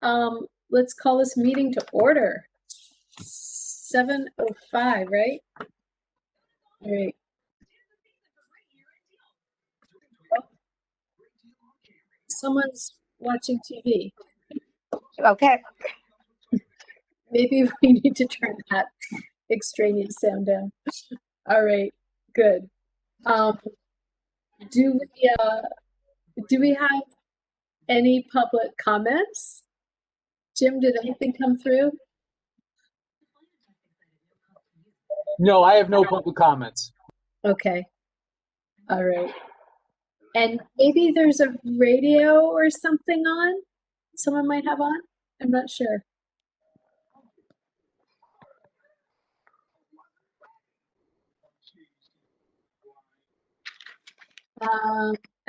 Let's call this meeting to order. 7:05, right? All right. Someone's watching TV. Okay. Maybe we need to turn that extraneous sound down. All right, good. Do we have any public comments? Jim, did anything come through? No, I have no public comments. Okay. All right. And maybe there's a radio or something on? Someone might have on? I'm not sure.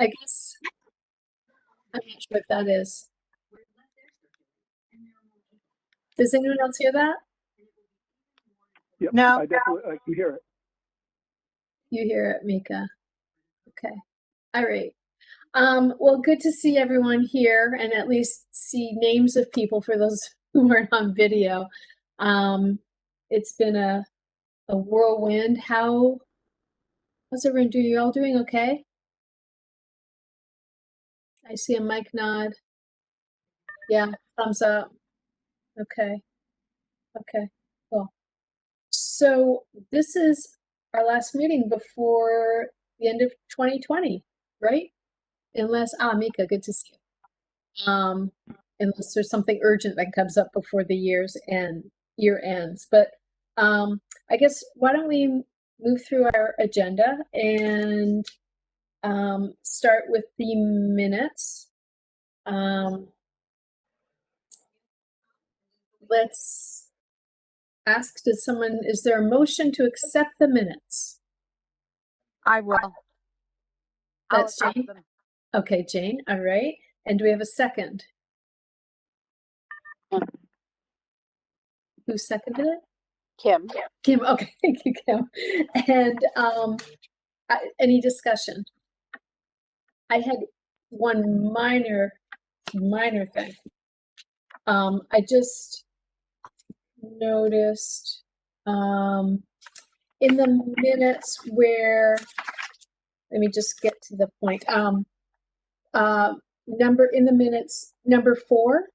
I guess I'm not sure what that is. Does anyone else hear that? Yep, No. I can hear it. You hear it, Mika. Okay. All right. Well, good to see everyone here and at least see names of people for those who weren't on video. It's been a whirlwind. How's everyone doing? You all doing okay? I see a mic nod. Yeah, thumbs up. Okay. Okay, cool. So this is our last meeting before the end of 2020, right? Unless, Mika, good to see you. Unless there's something urgent that comes up before the year ends. But I guess why don't we move through our agenda and start with the minutes. Let's ask, is there a motion to accept the minutes? I will. That's I'll Jane? accept them. Okay, Jane, all right. And do we have a second? Who seconded it? Kim. Kim, okay, thank you, Kim. And any discussion? I had one minor thing. I just noticed in the minutes where, let me just get to the point. In the minutes, number 4,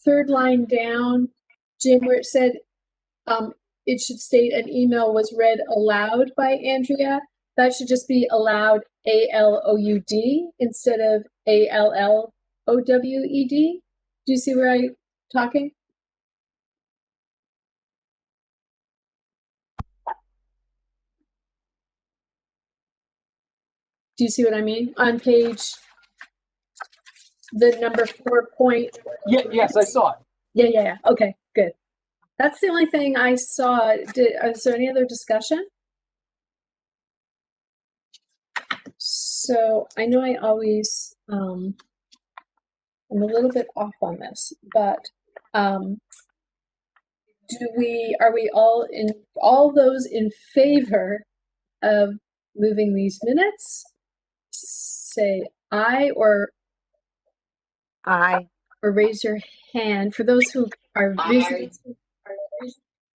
third line down, Jim, where it said it should state an email was read aloud by Andrea. That should just be allowed, ALOUD, instead of ALLOWED. Do you see where I'm talking? Do you see what I mean? On page, the number 4 point. Yes, I saw it. Yeah. Okay, good. That's the only thing I saw. Is there any other discussion? So I know I always, I'm a little bit off on this, but are we all those in favor of moving these minutes? Say aye or raise your hand. For those who are visiting.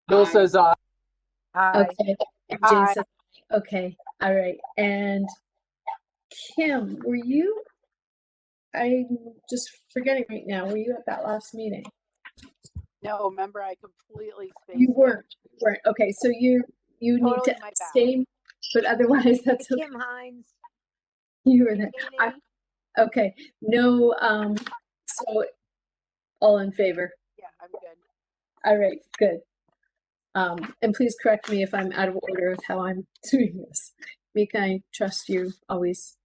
Bill says aye. Okay. And Jane says aye. Okay. All right. And Kim, I'm just forgetting right now, were you at that last meeting? No, remember, I completely spaced. You weren't. Okay, so you Totally need to abstain, but otherwise that's okay. Kim Hines. You were there. Okay. No, so all in favor? Yeah, I'm good. All right, good. And please correct me if I'm out of order with how I'm doing this. Mika, I trust you always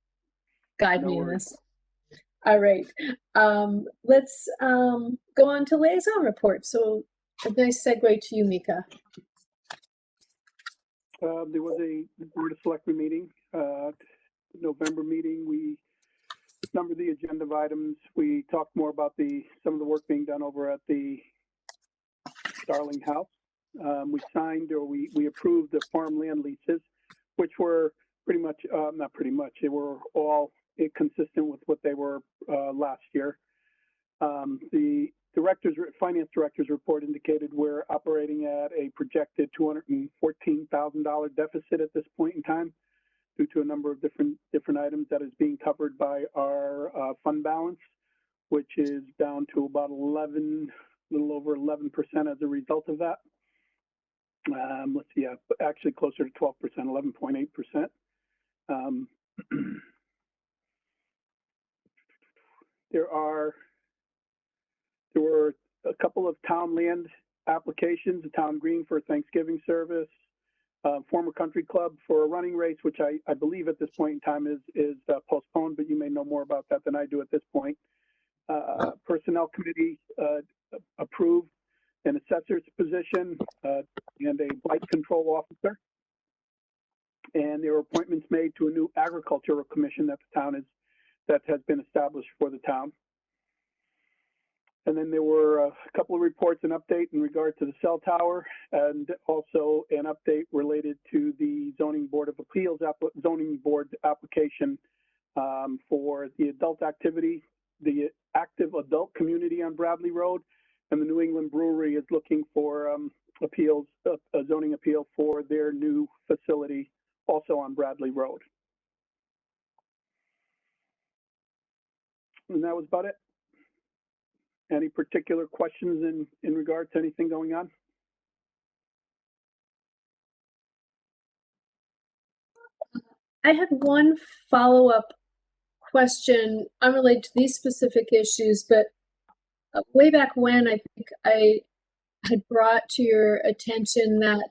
guide me in this. All right. Let's go on to liaison reports. So a nice segue to you, Mika. There was a Board of Selectmen meeting, November meeting. We numbered the agenda of items. We talked more about some of the work being done over at the Starling House. We signed, or we approved the farmland leases, which were pretty much, not pretty much, they were all consistent with what they were last year. The finance director's report indicated we're operating at a projected $214,000 deficit at this point in time due to a number of different items that is being covered by our fund balance, which is down to about a little over 11% as a result of that. Let's see, actually closer to 12%, 11.8%. There were a couple of town land applications, a town green for a Thanksgiving service, former country club for a running race, which I believe at this point in time is postponed, but you may know more about that than I do at this point. Personnel committee approved an assessor's position and a blight control officer. And there were appointments made to a new agricultural commission that has been established for the town. And then there were a couple of reports and update in regard to the cell tower, and also an update related to the zoning board application for the adult activity, the active adult community on Bradley Road, and the New England Brewery is looking for a zoning appeal for their new facility also on Bradley Road. And that was about it. Any particular questions in regard to anything going on? I had one follow-up question unrelated to these specific issues, but way back when, I think I had brought to your attention that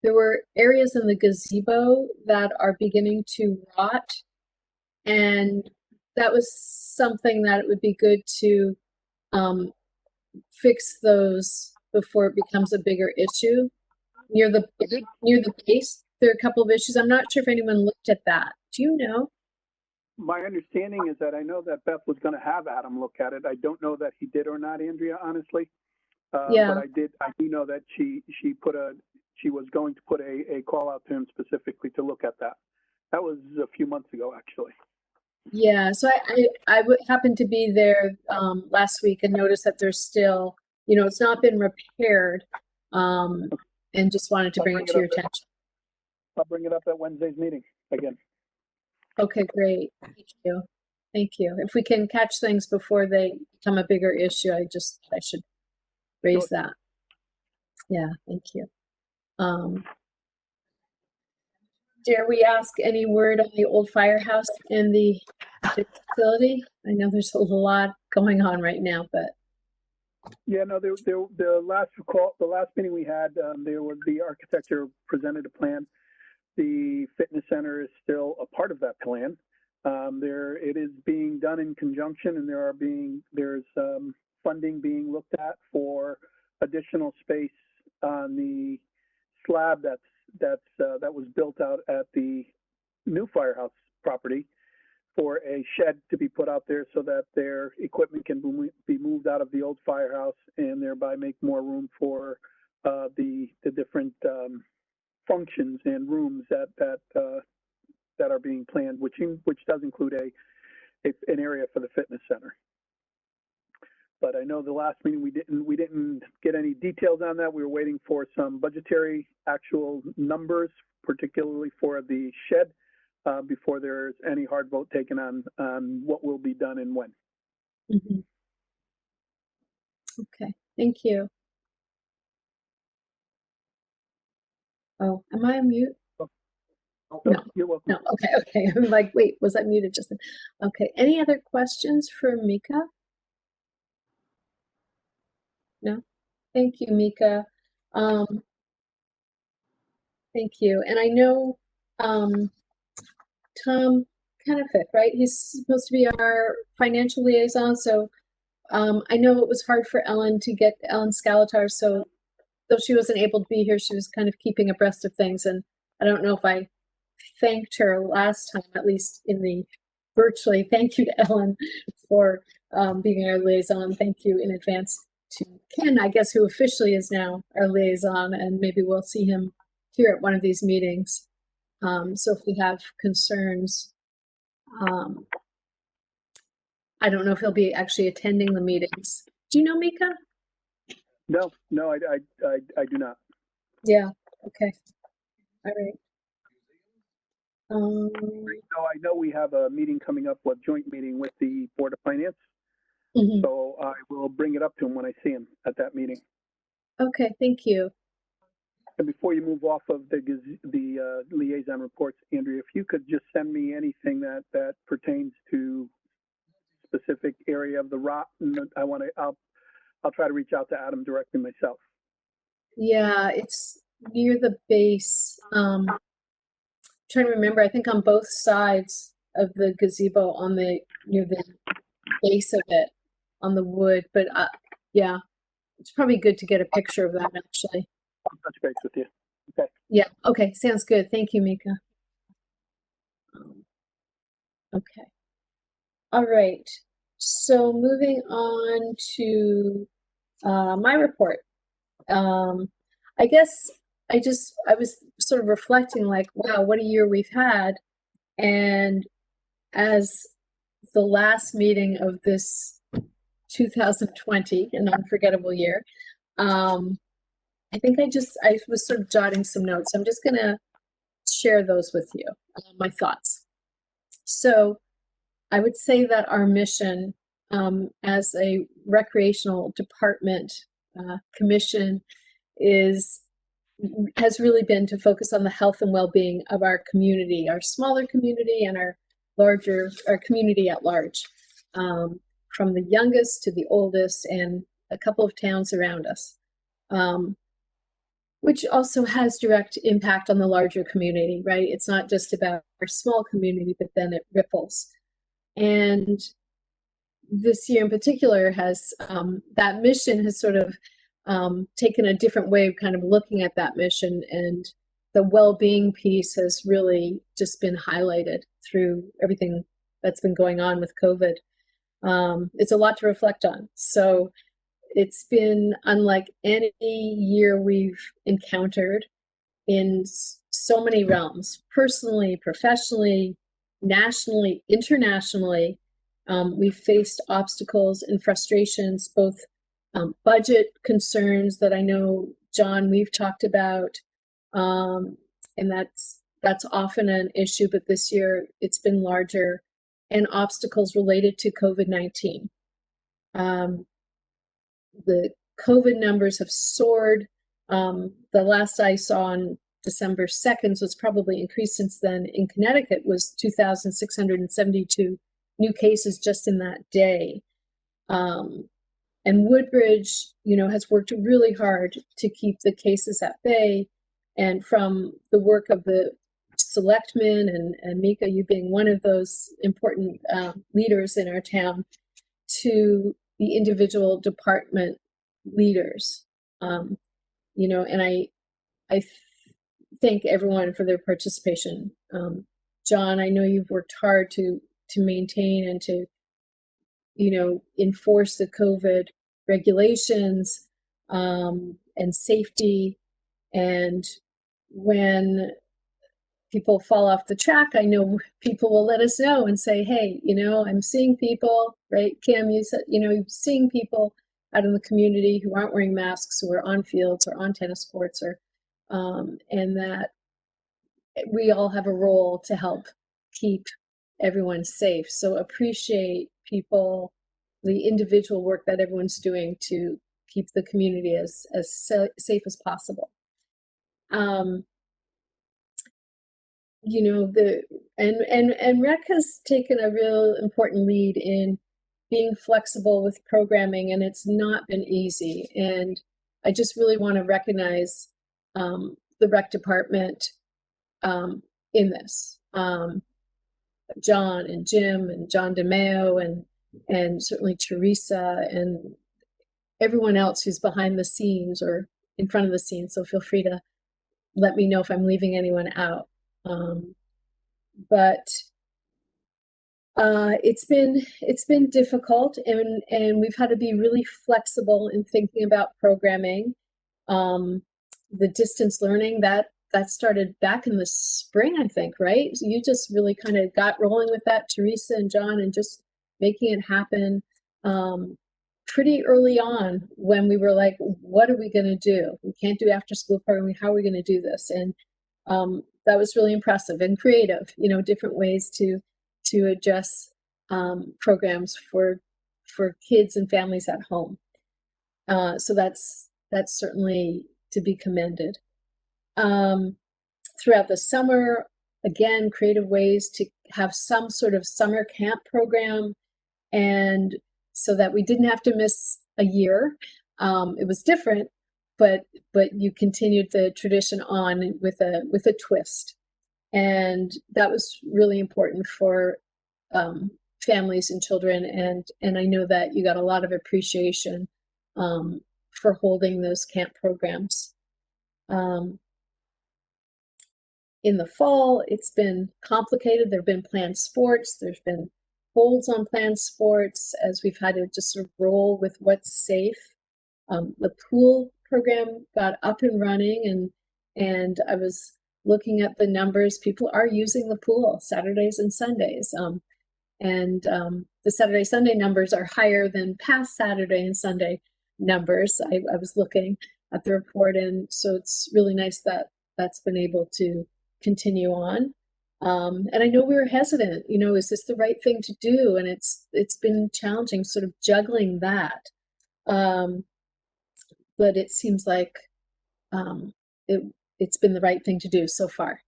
there were areas in the gazebo that are beginning to rot, and that was something that it would be good to fix those before it becomes a bigger issue. Near the base, there are a couple of issues. I'm not sure if anyone looked at that. Do you know? My understanding is that I know that Beth was going to have Adam look at it. I don't know that he did or not, Andrea, honestly. Yeah. But I do know that she was going to put a call out to him specifically to look at that. That was a few months ago, actually. Yeah, so I happened to be there last week and noticed that there's still, it's not been repaired, and just wanted to bring it to your attention. I'll bring it up at Wednesday's meeting again. Okay, great. Thank you. Thank you. If we can catch things before they become a bigger issue, I should raise that. Yeah, thank you. Dare we ask any word on the old firehouse and the facility? I know there's a lot going on right now, but yeah, no, the last meeting we had, there was the architecture presented a plan. The fitness center is still a part of that plan. It is being done in conjunction, and there's funding being looked at for additional space on the slab that was built out at the new firehouse property for a shed to be put out there so that their equipment can be moved out of the old firehouse and thereby make more room for the different functions and rooms that are being planned, which does include an area for the fitness center. But I know the last meeting we didn't get any details on that. We were waiting for some budgetary actual numbers, particularly for the shed, before there's any hard vote taken on what will be done and when. mm-hmm. Okay, thank you. Oh, am I on mute? No, you're welcome. No, okay. I'm like, wait, was I muted just then? Okay, any other questions for Mika? No? Thank you, Mika. Thank you. And I know Tom Kennefick, right? He's supposed to be our financial liaison, so I know it was hard for Ellen to get Ellen Skalatar, so though she wasn't able to be here, she was kind of keeping abreast of things, and I don't know if I thanked her last time, at least in the virtually. Thank you to Ellen for being our liaison. Thank you in advance to Ken, I guess, who officially is now our liaison, and maybe we'll see him here at one of these meetings. So if we have concerns, I don't know if he'll be actually attending the meetings. Do you know Mika? No, I do not. Yeah. Okay. All right. So I know we have a meeting coming up, a joint meeting with the Board of Finance. Mhm. So I will bring it up to him when I see him at that meeting. Okay. Thank you. And before you move off of the liaison reports, Andrea, if you could just send me anything that pertains to specific area of the rock, I'll try to reach out to Adam directly myself. Yeah, it's near the base. Trying to remember, I think on both sides of the gazebo on the near the base of it on the wood, but yeah, it's probably good to get a picture of that actually. I'll touch base with you. Okay. Yeah, okay, sounds good. Thank you, Mika. Okay. All right. So moving on to my report. I guess I was sort of reflecting like, wow, what a year we've had. And as the last meeting of this 2020, an unforgettable year, I think I was sort of jotting some notes. I'm just going to share those with you, my thoughts. So I would say that our mission as a recreational department commission has really been to focus on the health and well-being of our community, our smaller community and our community at large, from the youngest to the oldest and a couple of towns around us, which also has direct impact on the larger community, right? It's not just about our small community, but then it ripples. And this year in particular has that mission has sort of taken a different way of kind of looking at that mission, and the well-being piece has really just been highlighted through everything that's been going on with COVID. It's a lot to reflect on. So it's been unlike any year we've encountered in so many realms, personally, professionally, nationally, internationally. We've faced obstacles and frustrations, both budget concerns that I know, John, we've talked about, and that's often an issue, but this year it's been larger, and obstacles related to COVID-19. The COVID numbers have soared. The last I saw on December 2nd, so it's probably increased since then, in Connecticut was 2,672 new cases just in that day. And Woodbridge, has worked really hard to keep the cases at bay. And from the work of the selectmen and Mika, you being one of those important leaders in our town, to the individual department leaders, and I thank everyone for their participation. John, I know you've worked hard to maintain and to enforce the COVID regulations and safety. And when people fall off the track, I know people will let us know and say, hey, I'm seeing people, right? Kim, you said, you're seeing people out in the community who aren't wearing masks, who are on fields or on tennis courts, or and that we all have a role to help keep everyone safe. So appreciate people, the individual work that everyone's doing to keep the community as safe as possible. And Rec has taken a real important lead in being flexible with programming, and it's not been easy. And I just really want to recognize the Rec department in this. John and Jim and John DeMeo and certainly Teresa and everyone else who's behind the scenes or in front of the scenes. So feel free to let me know if I'm leaving anyone out. But it's been difficult, and we've had to be really flexible in thinking about programming. The distance learning that started back in the spring, I think, right? So you just really kind of got rolling with that, Teresa and John, and just making it happen pretty early on when we were like, what are we going to do? We can't do after school programming. How are we going to do this? And that was really impressive and creative, different ways to address programs for kids and families at home. So that's certainly to be commended. Throughout the summer, again, creative ways to have some sort of summer camp program, and so that we didn't have to miss a year. It was different, but you continued the tradition on with a twist, and that was really important for families and children. And I know that you got a lot of appreciation for holding those camp programs. In the fall, it's been complicated. There have been planned sports. There's been holds on planned sports as we've had to just sort of roll with what's safe. The pool program got up and running, and I was looking at the numbers. People are using the pool Saturdays and Sundays. The Saturday, Sunday numbers are higher than past Saturday and Sunday numbers. I was looking at the report, and so it's really nice that that's been able to continue on. And I know we were hesitant, is this the right thing to do? And it's been challenging sort of juggling that. But it seems like it's been the right thing to do so far.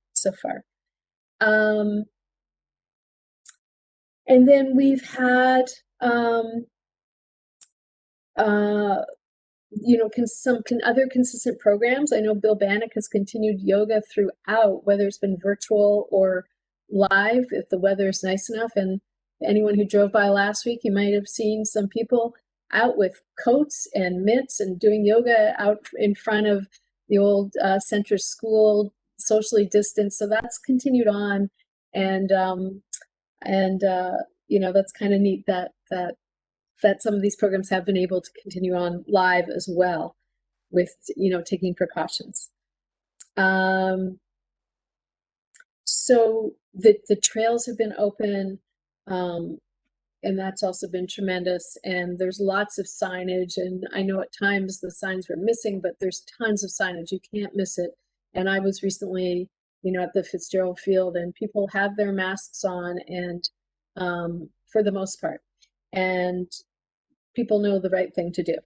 And then we've had some other consistent programs. I know Bill Bannock has continued yoga throughout, whether it's been virtual or live, if the weather is nice enough. And anyone who drove by last week, you might have seen some people out with coats and mitts and doing yoga out in front of the old Center School, socially distanced. So that's continued on, and that's kind of neat that some of these programs have been able to continue on live as well, with taking precautions. So the trails have been open, and that's also been tremendous. And there's lots of signage, and I know at times the signs were missing, but there's tons of signage. You can't miss it. And I was recently, at the Fitzgerald Field, and people have their masks on, and for the most part, and people know the right thing to do.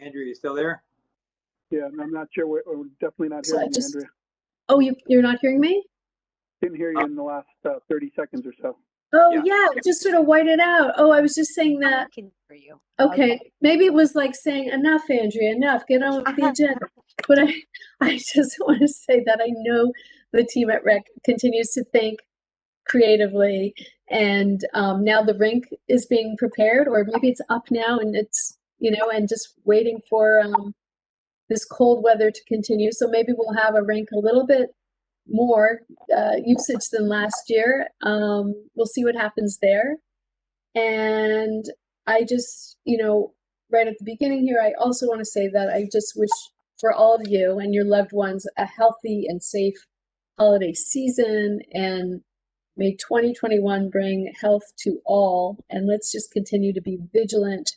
Andrew, you still there? Yeah, and I'm not sure, we're definitely not So hearing you, Andrea. Oh, you're not hearing me? Didn't hear you in the last 30 seconds or so. Oh, yeah, just sort of whited out. Oh, I was just saying that. I can hear you. Okay, maybe it was like saying, enough, Andrea, enough, get on with the agenda. But I just want to say that I know the team at Rec continues to think creatively, and now the rink is being prepared, or maybe it's up now and it's, and just waiting for this cold weather to continue. So maybe we'll have a rink a little bit more usage than last year. We'll see what happens there. And I just, right at the beginning here, I also want to say that I just wish for all of you and your loved ones a healthy and safe holiday season, and may 2021 bring health to all. And let's just continue to be vigilant,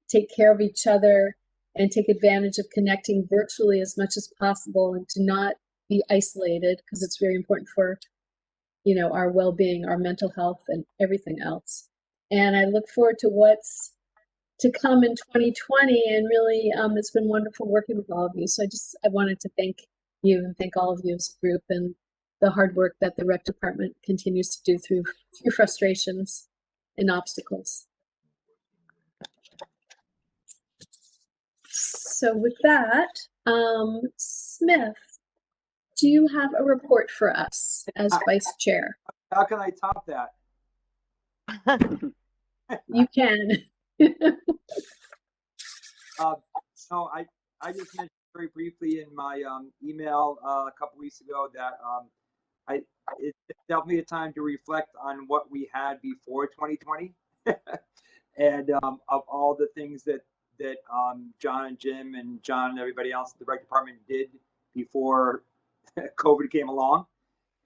take care of each other, and take advantage of connecting virtually as much as possible, and to not be isolated, because it's very important for, our well-being, our mental health, and everything else. And I look forward to what's to come in 2020, and really it's been wonderful working with all of you. So I wanted to thank you and thank all of you as a group, and the hard work that the rec department continues to do through frustrations and obstacles. So with that, Smith, do you have a report for us as vice chair? How can I top that? You can. So I just mentioned very briefly in my email a couple weeks ago that it's definitely a time to reflect on what we had before 2020, and of all the things that John and Jim and John and everybody else in the rec department did before COVID came along,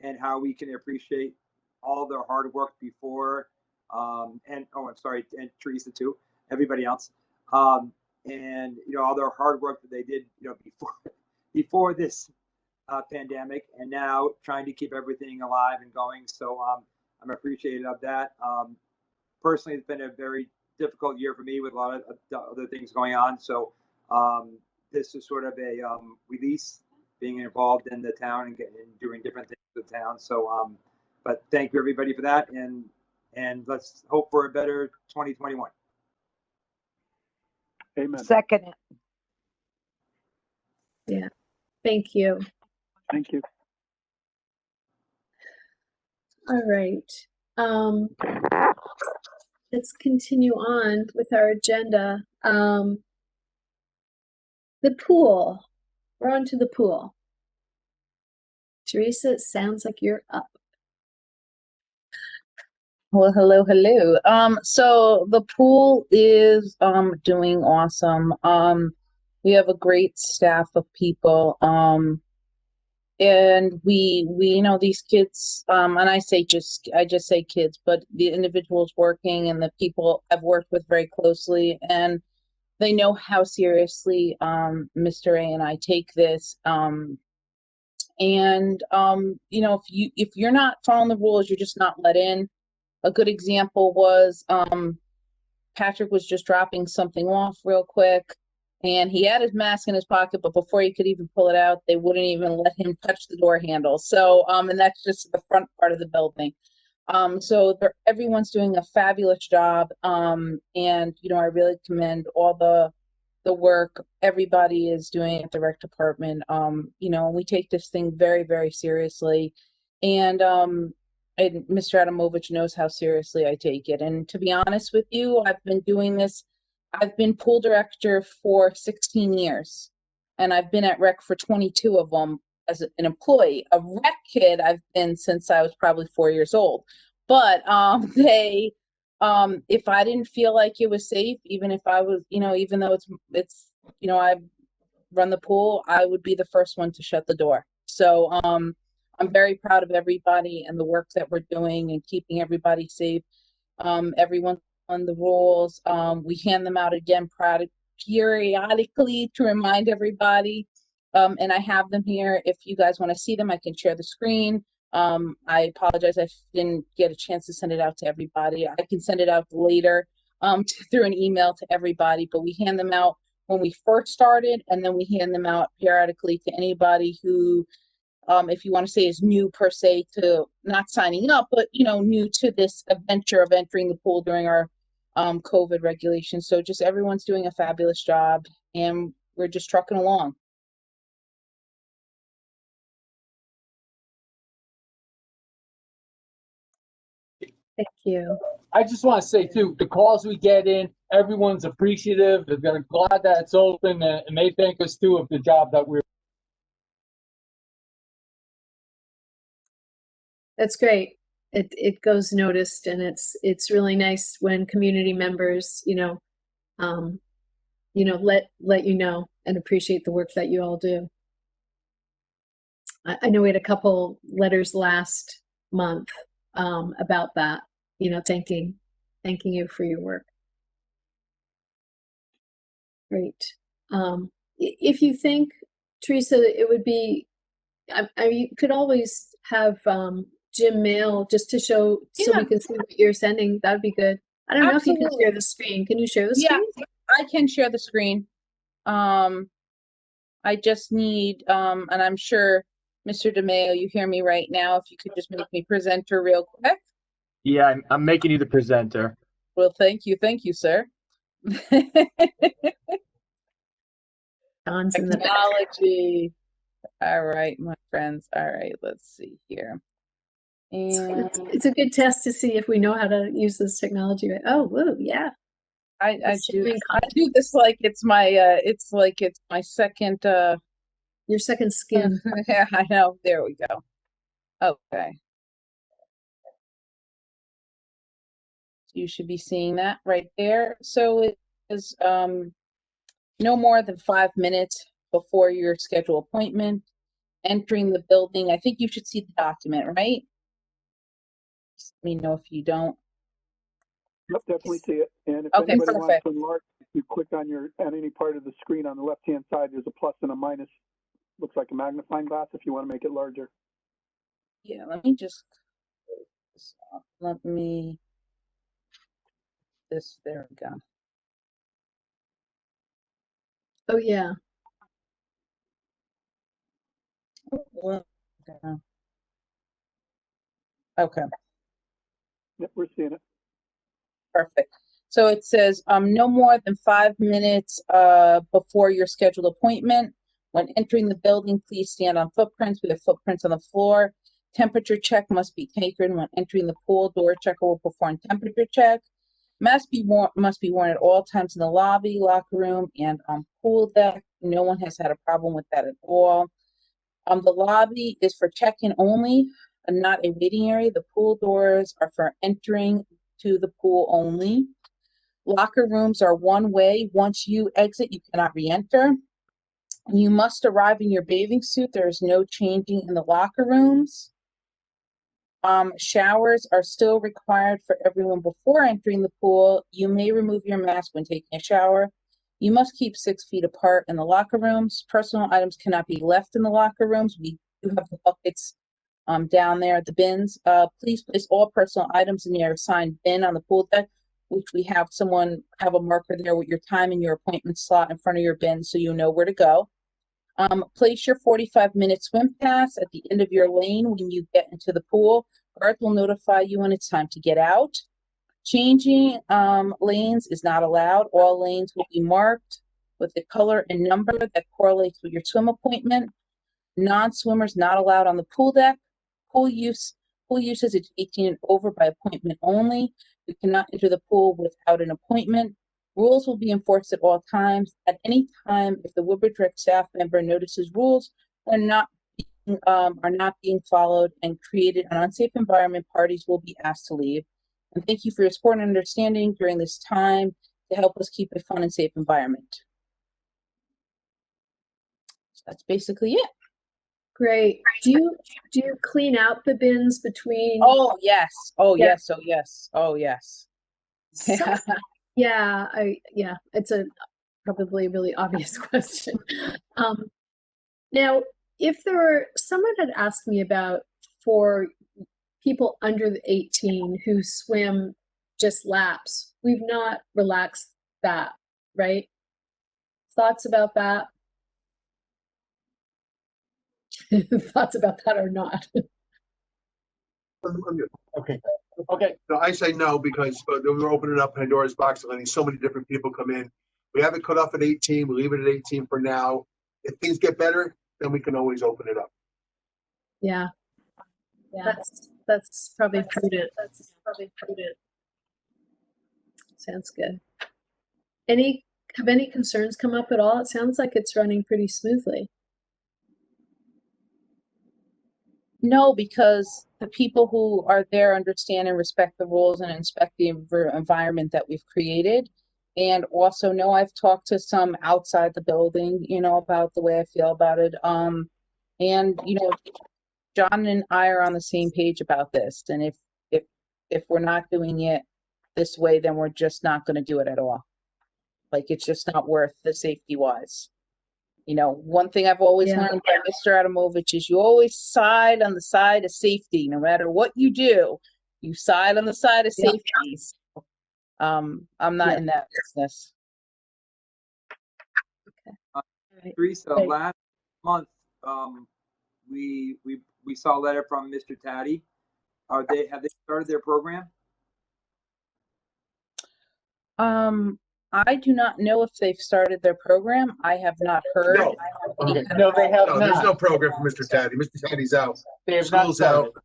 and how we can appreciate all their hard work before, and I'm sorry, and Teresa too, everybody else, and all their hard work that they did, before this pandemic, and now trying to keep everything alive and going. So I'm appreciative of that. Personally, it's been a very difficult year for me with a lot of other things going on. So this is sort of a release, being involved in the town and doing different things with the town. So, but thank you everybody for that, and let's hope for a better 2021. Amen. Second it. Yeah. Thank you. Thank you. All right. Let's continue on with our agenda. The pool. We're on to the pool. Teresa, it sounds like you're up. Well, hello, hello. So the pool is doing awesome. We have a great staff of people. And we these kids, and I just say kids, but the individuals working and the people I've worked with very closely, and they know how seriously Mr. A and I take this. If you're not following the rules, you're just not let in. A good example was Patrick was just dropping something off real quick, and he had his mask in his pocket, but before he could even pull it out, they wouldn't even let him touch the door handle. So, and that's just the front part of the building. So everyone's doing a fabulous job, and I really commend all the work everybody is doing at the rec department. We take this thing very, very seriously, and Mr. Adamovich knows how seriously I take it. And to be honest with you, I've been pool director for 16 years, and I've been at rec for 22 of them as an employee. A rec kid I've been since I was probably 4 years old. But if I didn't feel like it was safe, even if I was, even though it's I run the pool, I would be the first one to shut the door. So I'm very proud of everybody and the work that we're doing and keeping everybody safe. Everyone on the rules. We hand them out again periodically to remind everybody. And I have them here. If you guys want to see them, I can share the screen. I apologize, I didn't get a chance to send it out to everybody. I can send it out later through an email to everybody, but we hand them out when we first started, and then we hand them out periodically to anybody who, if you want to say, is new per se to not signing up, but new to this adventure of entering the pool during our COVID regulations. So just everyone's doing a fabulous job, and we're just trucking along. Thank you. I just want to say too, the calls we get in, everyone's appreciative. They're glad that it's open, and they thank us too of the job that we're. That's great. It goes noticed, and it's really nice when community members, let you know and appreciate the work that you all do. I know we had a couple letters last month about that, thanking you for your work. Great. If you think, Teresa, it would be, you could always have Jim mail just to show, so we can see what you're sending. That would be good. I don't know if you can share the screen. Can you share the screen? Yeah, I can share the screen. I just need, and I'm sure Mr. DeMeo, you hear me right now. If you could just make me presenter real quick. Yeah, I'm making you the presenter. Well, thank you, sir. Don's in the back. Technology. All right, my friends. All right, let's see here. And It's a good test to see if we know how to use this technology. Oh, whoa, yeah. I do Assuming I do this like it's my second your second skin. yeah, I know. There we go. Okay. You should be seeing that right there. So it is no more than 5 minutes before your scheduled appointment, entering the building. I think you should see the document, right? Just let me know if you don't. Yep, definitely see it. And if Okay, anybody wants perfect. to enlarge, you click on any part of the screen on the left-hand side, there's a plus and a minus. Looks like a magnifying glass if you want to make it larger. Yeah, let me just let me there we go. Oh yeah. Well, okay. Yep, we're seeing it. Perfect. So it says no more than 5 minutes before your scheduled appointment. When entering the building, please stand on footprints. We have footprints on the floor. Temperature check must be taken when entering the pool. Door checker will perform temperature check. Must be worn at all times in the lobby, locker room, and on pool deck. No one has had a problem with that at all. The lobby is for check-in only, and not a waiting area. The pool doors are for entering to the pool only. Locker rooms are one way. Once you exit, you cannot re-enter. You must arrive in your bathing suit. There is no changing in the locker rooms. Showers are still required for everyone before entering the pool. You may remove your mask when taking a shower. You must keep 6 feet apart in the locker rooms. Personal items cannot be left in the locker rooms. We do have the buckets down there at the bins. Please place all personal items in your assigned bin on the pool deck, which we have someone have a marker there with your time and your appointment slot in front of your bin so you know where to go. Place your 45-minute swim pass at the end of your lane when you get into the pool. Guards will notify you when it's time to get out. Changing lanes is not allowed. All lanes will be marked with the color and number that correlates with your swim appointment. Non-swimmers not allowed on the pool deck. Pool usage is 18 and over by appointment only. You cannot enter the pool without an appointment. Rules will be enforced at all times. At any time, if the Woodbridge Rec staff member notices rules are not being followed and created an unsafe environment, parties will be asked to leave. And thank you for your support and understanding during this time to help us keep a fun and safe environment. So that's basically it. Great. Do you clean out the bins between? Oh yes. Oh Yeah. yes. Oh yes. Oh yes. Yeah, it's a probably a really obvious question. Now, if someone had asked me about for people under the 18 who swim just laps, we've not relaxed that, right? Thoughts about that? Thoughts about that or not? I'm good. Okay. Okay. No, I say no because we're opening up Pandora's box and letting so many different people come in. We have it cut off at 18. We leave it at 18 for now. If things get better, then we can always open it up. Yeah. That's probably prudent. Sounds good. Have any concerns come up at all? It sounds like it's running pretty smoothly. No, because the people who are there understand and respect the rules and inspect the environment that we've created. And also, no, I've talked to some outside the building, about the way I feel about it. And, John and I are on the same page about this. And if we're not doing it this way, then we're just not going to do it at all. Like, it's just not worth the safety wise. One thing I've always learned by Mr. Adamovich is you always side on the side of safety. No matter what you do, you side on the side of safety. So, I'm not in that business. Okay. Teresa, last month, we saw a letter from Mr. Taddy. Have they started their program? I do not know if they've started their program. I have not heard. No. Okay. No, they have No, not. there's no program for Mr. Taddy. Mr. Taddy's out. They have not School's started. out.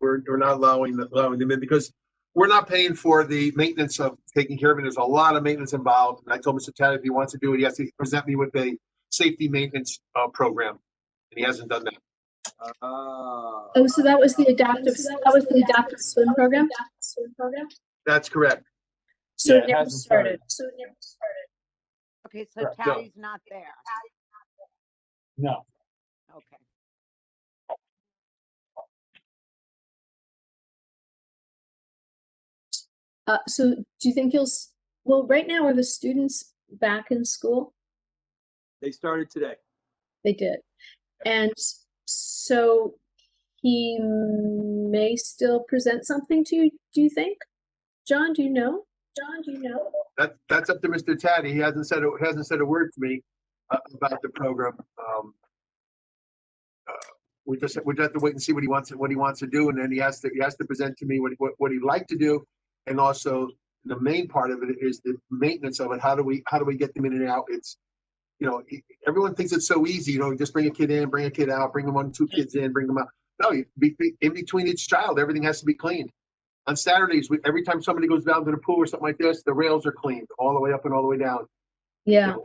We're not allowing them in because we're not paying for the maintenance of taking care of it. There's a lot of maintenance involved. And I told Mr. Tad if he wants to do it, he has to present me with a safety maintenance program. And he hasn't done that. Oh, so that was the adaptive swim program? That's correct. So Yeah, it it never hasn't started. Okay, so Correct. Patty's not there. No. Okay. So do you think well, right now, are the students back in school? They started today. They did. And so he may still present something to you, do you think? John, do you know? That's up to Mr. Taddy. He hasn't said a word to me about the program. We just have to wait and see what he wants to do, and then he has to present to me what he'd like to do, and also the main part of it is the maintenance of it. How do we get them in and out? It's, everyone thinks it's so easy. Just bring a kid in, bring a kid out, bring them 1, 2 kids in, bring them out. No, in between each child, everything has to be cleaned. On Saturdays, every time somebody goes down to the pool or something like this, the rails are cleaned all the way up and all the way down. Yeah.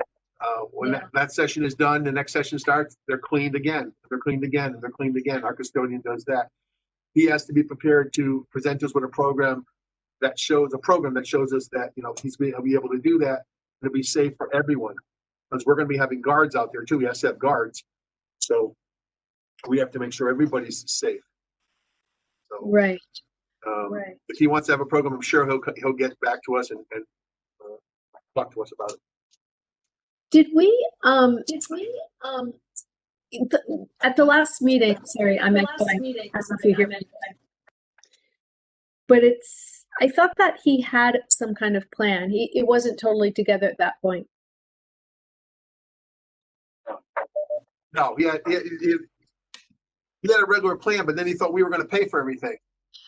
When that session is done, the next session starts, they're cleaned again. They're cleaned again, and they're cleaned again. Our custodian does that. He has to be prepared to present us with a program that shows us that, he's going to be able to do that. It'll be safe for everyone, because we're going to be having guards out there too. He has to have guards. So we have to make sure everybody's safe. So, Right. If he wants to have a program, I'm sure he'll get back to us and talk to us about it. Did we at the last meeting, sorry, I meant blank. I don't know if you hear me. But I thought that he had some kind of plan. It wasn't totally together at that point. No, he had a regular plan, but then he thought we were going to pay for everything.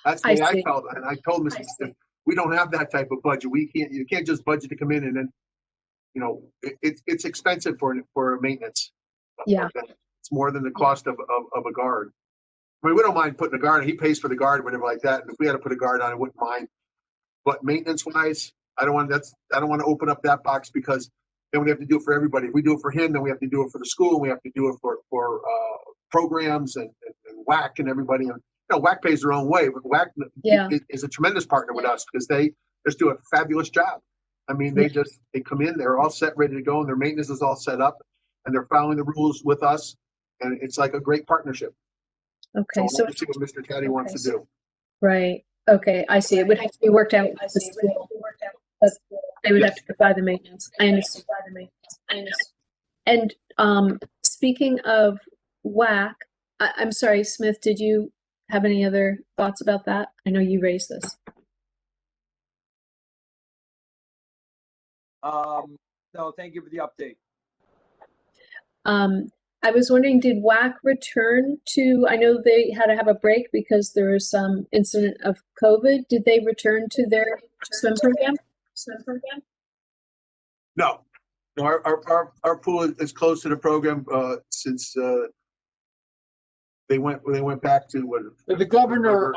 That's the way I felt, and I told Mrs. Stiff, we don't have that type of budget. You can't just budget to come in and then, it's expensive for maintenance. Yeah. It's more than the cost of a guard. I mean, we don't mind putting a guard on. He pays for the guard, whatever like that. And if we had to put a guard on, I wouldn't mind. But maintenance wise, I don't want to open up that box, because then we have to do it for everybody. If we do it for him, then we have to do it for the school. We have to do it for programs and WAC and everybody. And WAC pays their own way, but WAC is a tremendous partner with us, because they just do a fabulous job. I mean, they come in, they're all set, ready to go, and their maintenance is all set up, and they're following the rules with us, and it's like a great partnership. Okay, so let's see what Mr. Caddy wants to do. Right. Okay, I see. It would have to be worked out with the school, but they would have to provide the maintenance. I understand. And speaking of WAC, I'm sorry, Smith, did you have any other thoughts about that? I know you raised this. No, thank you for the update. I was wondering, did WAC return to, I know they had to have a break because there was some incident of COVID. Did they return to their swim program? No, our pool is close to the program since they went back to what The governor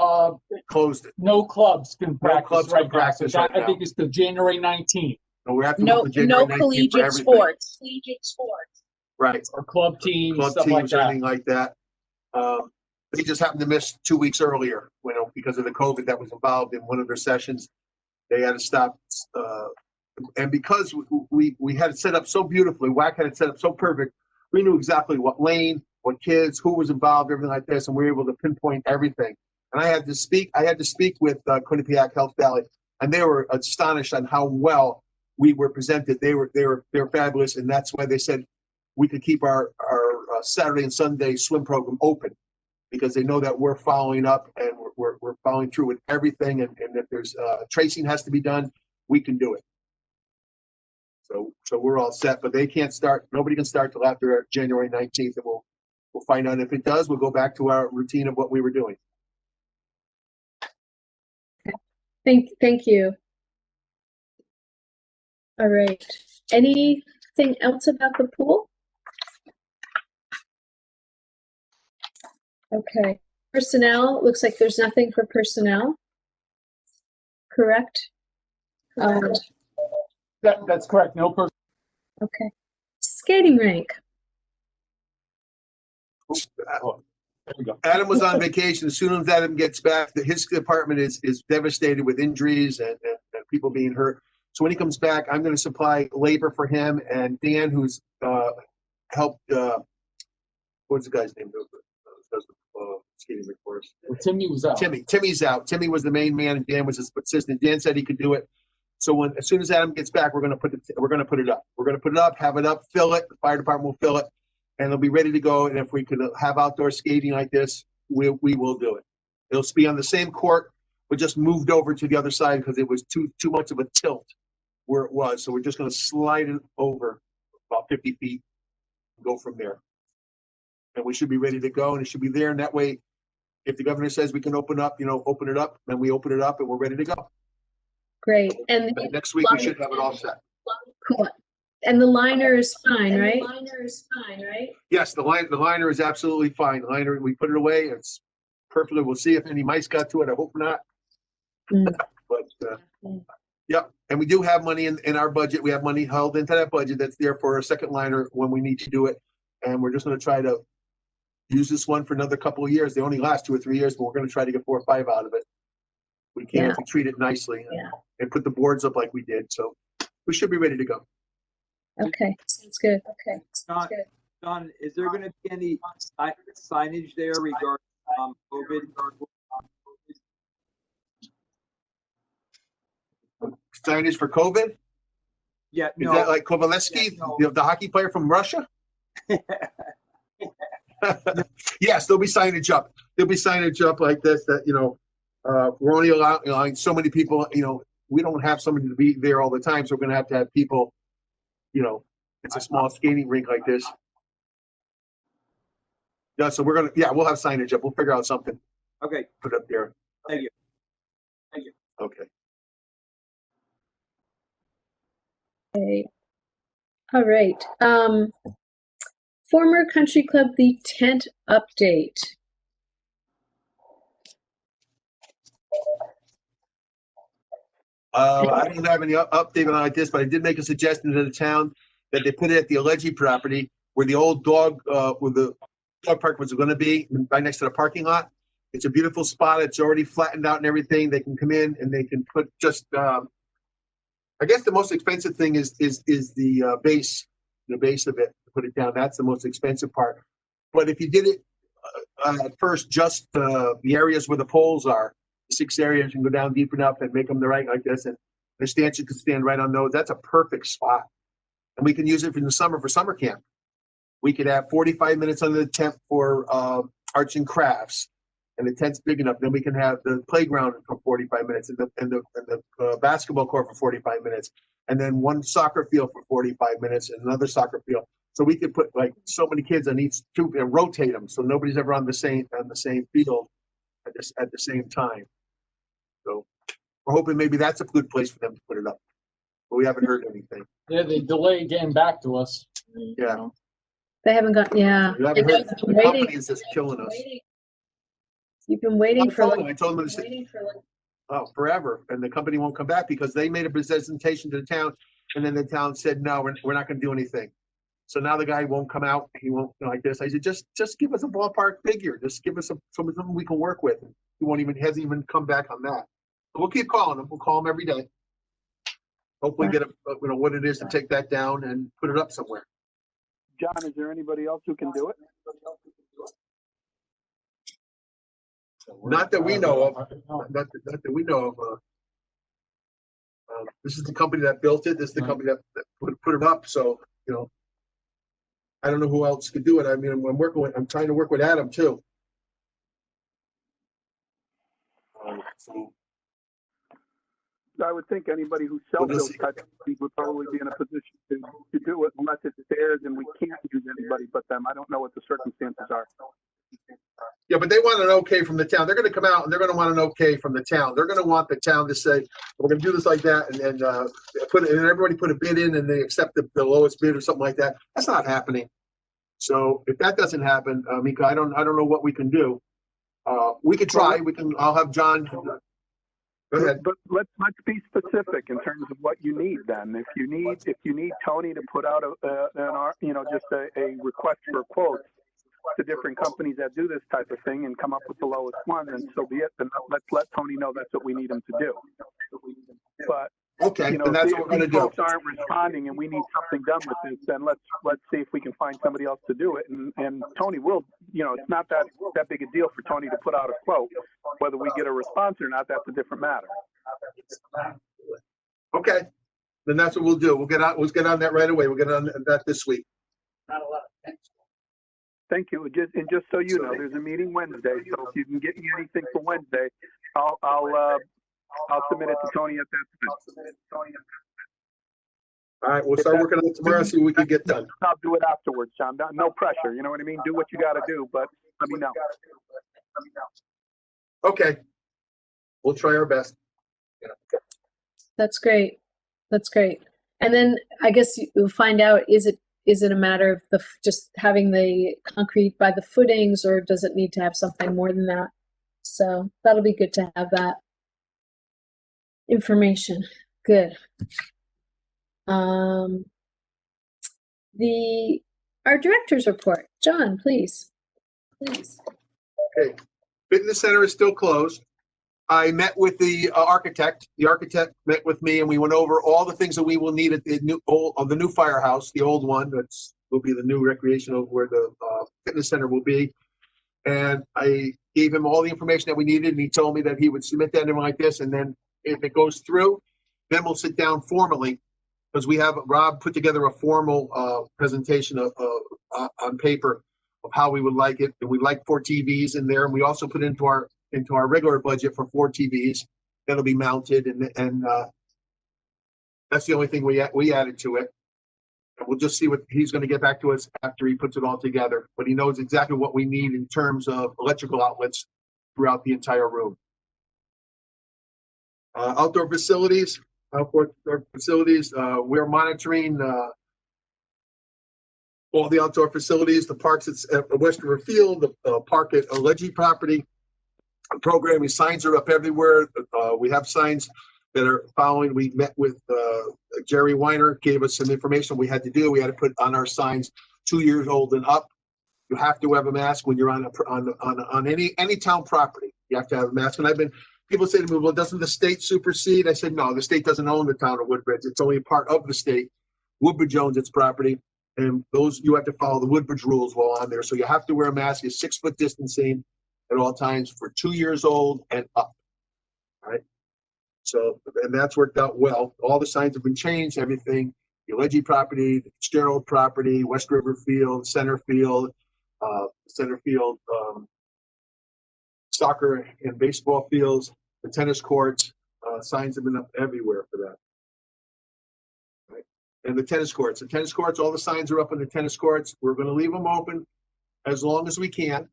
closed it. no clubs can practice clubs can right now. practice So right I now. think it's the January 19th. No, we have to No, go to January no 19th for collegiate everything. sports. Right. Or club teams, Club stuff teams like or that. anything like that. They just happened to miss 2 weeks earlier, because of the COVID that was involved in one of their sessions. They had to stop, and because we had it set up so beautifully, WAC had it set up so perfect, we knew exactly what lane, what kids, who was involved, everything like this, and we were able to pinpoint everything. And I had to speak with Quinnipiac Health Valley, and they were astonished on how well we were presented. They were fabulous, and that's why they said we could keep our Saturday and Sunday swim program open, because they know that we're following up and we're following through with everything. And if there's tracing has to be done, we can do it. So we're all set, but they can't start. Nobody can start till after January 19th, and we'll find out. If it does, we'll go back to our routine of what we were doing. Thank you. All right. Anything else about the pool? Okay. Personnel, looks like there's nothing for personnel. correct? That's correct. No person. Okay. Skating rink. There we go. Adam was on vacation. As soon as Adam gets back, his department is devastated with injuries and people being hurt. So when he comes back, I'm going to supply labor for him and Dan, who's helped. What's the guy's name? Does the skating rink for us? Well, Timmy was out. Timmy's out. Timmy was the main man, and Dan was his assistant. Dan said he could do it. So as soon as Adam gets back, we're going to put it up. We're going to put it up, have it up, fill it. The fire department will fill it, and it'll be ready to go. And if we could have outdoor skating like this, we will do it. It'll be on the same court, but just moved over to the other side because it was too much of a tilt where it was. So we're just going to slide it over about 50 feet and go from there. And we should be ready to go, and it should be there. And that way, if the governor says we can open up, open it up, then we open it up and we're ready to go. Great. And Next week, we should have it all set. cool. And the liner is fine, right? Yes, the liner is absolutely fine. The liner, we put it away. It's perfectly. We'll see if any mice got to it. I hope not. But yeah, and we do have money in our budget. We have money held into that budget that's there for a second liner when we need to do it. And we're just going to try to use this one for another couple of years. They only last 2 or 3 years, but we're going to try to get 4 or 5 out of it. We can if we treat it nicely and put the boards up like we did. So we should be ready to go. Okay, sounds good. Don, is there going to be any signage there regarding COVID? Signage for COVID? Yeah, Is no. that like Kovaleski, the hockey player from Russia? Yes, there'll be signage up. There'll be signage up like this that, we're only allowing so many people, we don't have somebody to be there all the time. So we're going to have people, it's a small skating rink like this. Yeah, so we'll have signage up. We'll figure out something. Okay. Put up there. Thank you. Okay. Okay. All right. Former Country Club, the tent update. I don't have any update on like this, but I did make a suggestion to the town that they put it at the Alleghi property where the old dog park was going to be, right next to the parking lot. It's a beautiful spot. It's already flattened out and everything. They can come in and they can put just, I guess the most expensive thing is the base of it, to put it down. That's the most expensive part. But if you did it at first, just the areas where the poles are, 6 areas, you can go down deep enough and make them the right like this, and the stanchion can stand right on those. That's a perfect spot. And we can use it in the summer for summer camp. We could have 45 minutes under the tent for arts and crafts, and the tent's big enough. Then we can have the playground for 45 minutes and the basketball court for 45 minutes, and then one soccer field for 45 minutes and another soccer field. So we could put like so many kids on each two and rotate them, so nobody's ever on the same field at the same time. So we're hoping maybe that's a good place for them to put it up, but we haven't heard anything. Yeah, they delayed getting back to us. Yeah, They haven't got, yeah. we haven't heard. The Waiting. company is just killing us. You've been waiting for I told them forever, and the company won't come back because they made a presentation to the town, and then the town said no, we're not going to do anything. So now the guy won't come out. He won't like this. I said, just give us a ballpark figure. Just give us something we can work with. He hasn't even come back on that. So we'll keep calling him. We'll call him every day. Hopefully get what it is to take that down and put it up somewhere. John, is there anybody else who can do it? Not that we know of. Not that we know of. This is the company that built it. This is the company that put it up. So, I don't know who else could do it. I mean, I'm trying to work with Adam too. So I would think anybody who sells those types of things would probably be in a position to do it, unless it's theirs and we can't use anybody but them. I don't know what the circumstances are. Yeah, but they want an okay from the town. They're going to come out and they're going to want an okay from the town. They're going to want the town to say, we're going to do this like that, and then everybody put a bid in and they accept the lowest bid or something like that. That's not happening. So if that doesn't happen, Mika, I don't know what we can do. We could try. I'll have John. Go ahead. But let's be specific in terms of what you need. Then, if you need Tony to put out just a request for quotes to different companies that do this type of thing and come up with the lowest one, then so be it. Then let's let Tony know that's what we need him to do. But Okay, and that's what we're going to if do. folks aren't responding and we need something done with this, then let's see if we can find somebody else to do it. And Tony will, it's not that big a deal for Tony to put out a quote. Whether we get a response or not, that's a different matter. Okay, then that's what we'll do. Let's get on that right away. We'll get on that this week. Thank you. Just so you know, there's a meeting Wednesday. So if you can get me anything for Wednesday, I'll submit it to Tony at that time. All right, we'll start working on it tomorrow, see what we can get done. I'll do it afterwards, John. No pressure. You know what I mean? Do what you got to do, but let me know. Okay, we'll try our best. That's great. That's great. And then I guess you'll find out, is it a matter of just having the concrete by the footings, or does it need to have something more than that? So that'll be good to have that information. Good. Our director's report. John, please. Okay, fitness center is still closed. I met with the architect. The architect met with me, and we went over all the things that we will need at the new firehouse, the old one. Will be the new recreational where the fitness center will be. And I gave him all the information that we needed, and he told me that he would submit that in like this, and then if it goes through, then we'll sit down formally, because we have Rob put together a formal presentation on paper of how we would like it. And we'd like 4 TVs in there, and we also put into our regular budget for 4 TVs that'll be mounted, and that's the only thing we added to it. And we'll just see what he's going to get back to us after he puts it all together. But he knows exactly what we need in terms of electrical outlets throughout the entire room. Outdoor facilities. We're monitoring all the outdoor facilities, the parks at West River Field, the park at Leggy property. Programming signs are up everywhere. We have signs that are following. We met with Jerry Weiner, gave us some information we had to do. We had to put on our signs 2 years old and up. You have to have a mask when you're on any town property. You have to have a mask. And people say to me, well, doesn't the state supersede? I said, no, the state doesn't own the town of Woodbridge. It's only a part of the state. Woodbridge owns its property, and you have to follow the Woodbridge rules while on there. So you have to wear a mask. It's 6 foot distancing at all times for 2 years old and up. All right. So, and that's worked out well. All the signs have been changed, everything. The Leggy property, the Fitzgerald property, West River Field, center field, soccer and baseball fields, the tennis courts, signs have been up everywhere for that. Right. And the tennis courts, all the signs are up on the tennis courts. We're going to leave them open as long as we can.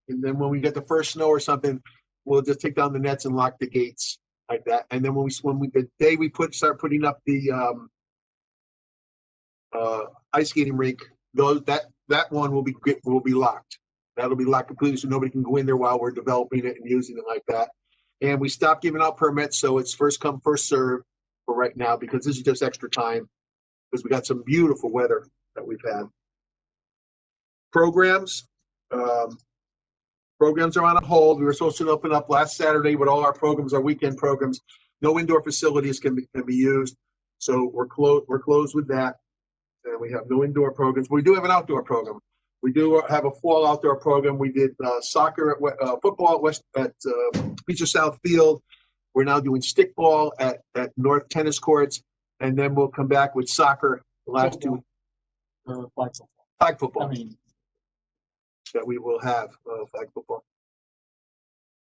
And then when we get the first snow or something, we'll just take down the nets and lock the gates like that. And then the day we start putting up the ice skating rink, that one will be locked. That'll be locked completely, so nobody can go in there while we're developing it and using it like that. And we stopped giving out permits, so it's first come, first serve for right now, because this is just extra time, because we got some beautiful weather that we've had. Programs are on a hold. We were supposed to open up last Saturday, but all our programs, our weekend programs, no indoor facilities can be used. So we're closed with that, and we have no indoor programs. We do have an outdoor program. We do have a fall outdoor program. We did soccer, football at Beecher South Field. We're now doing stickball at North Tennis Courts, and then we'll come back with soccer. The last two, flag football. That we will have flag football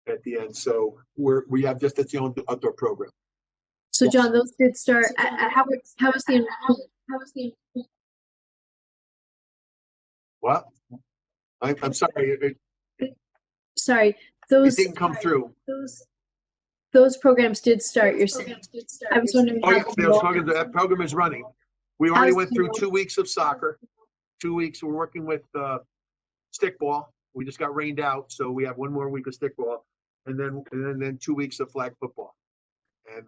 at the end. So we have that's the only outdoor program. So John, those did start. How was the enrollment? What? I'm sorry. Sorry, It didn't come through. Those programs did start. You're saying? I was wondering. Oh, yeah, that program is running. We already went through 2 weeks of soccer. 2 weeks. We're working with stickball. We just got rained out, so we have 1 more week of stickball, and then 2 weeks of flag football. and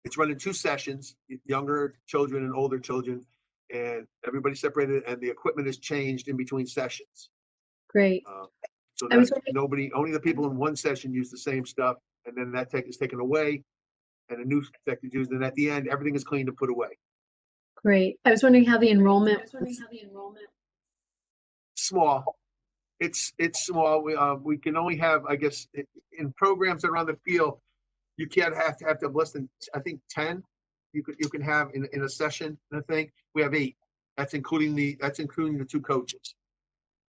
it's run in 2 sessions, younger children and older children, and everybody's separated, and the equipment is changed in between sessions. Great. So I was that only the people in one session use the same stuff, and then that tech is taken away, and a new tech is used, and at the end, everything is cleaned and put away. Great. I was wondering how the enrollment was. Small. It's small. We can only have, I guess, in programs that are on the field, you can't have to have less than, I think, 10. You can have in a session. I think we have 8. That's including the 2 coaches.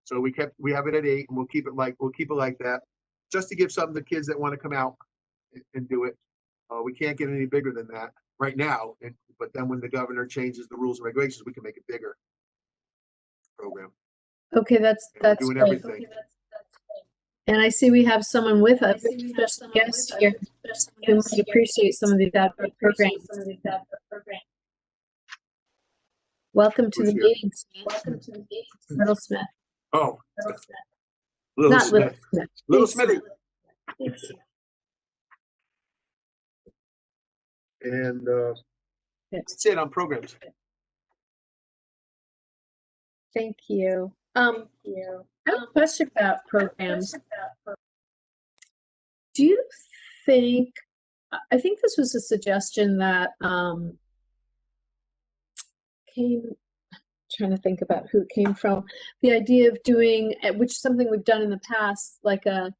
So we have it at 8, and we'll keep it like that, just to give some of the kids that want to come out and do it. We can't get any bigger than that right now. But then when the governor changes the rules and regulations, we can make it bigger program. Okay, that's doing great. everything. And I see we have someone with us, special guest here, who might appreciate some of these outdoor programs. Welcome to Who's the here? meeting, Smith. Little Smith. Oh, Little Not Smith. Little Smith. Little Big Smitty. Big And that's it on programs. Thank you. I have a question about programs. Do you think, I think this was a suggestion that came, trying to think about who it came from, the idea of doing, which is something we've done in the past, like a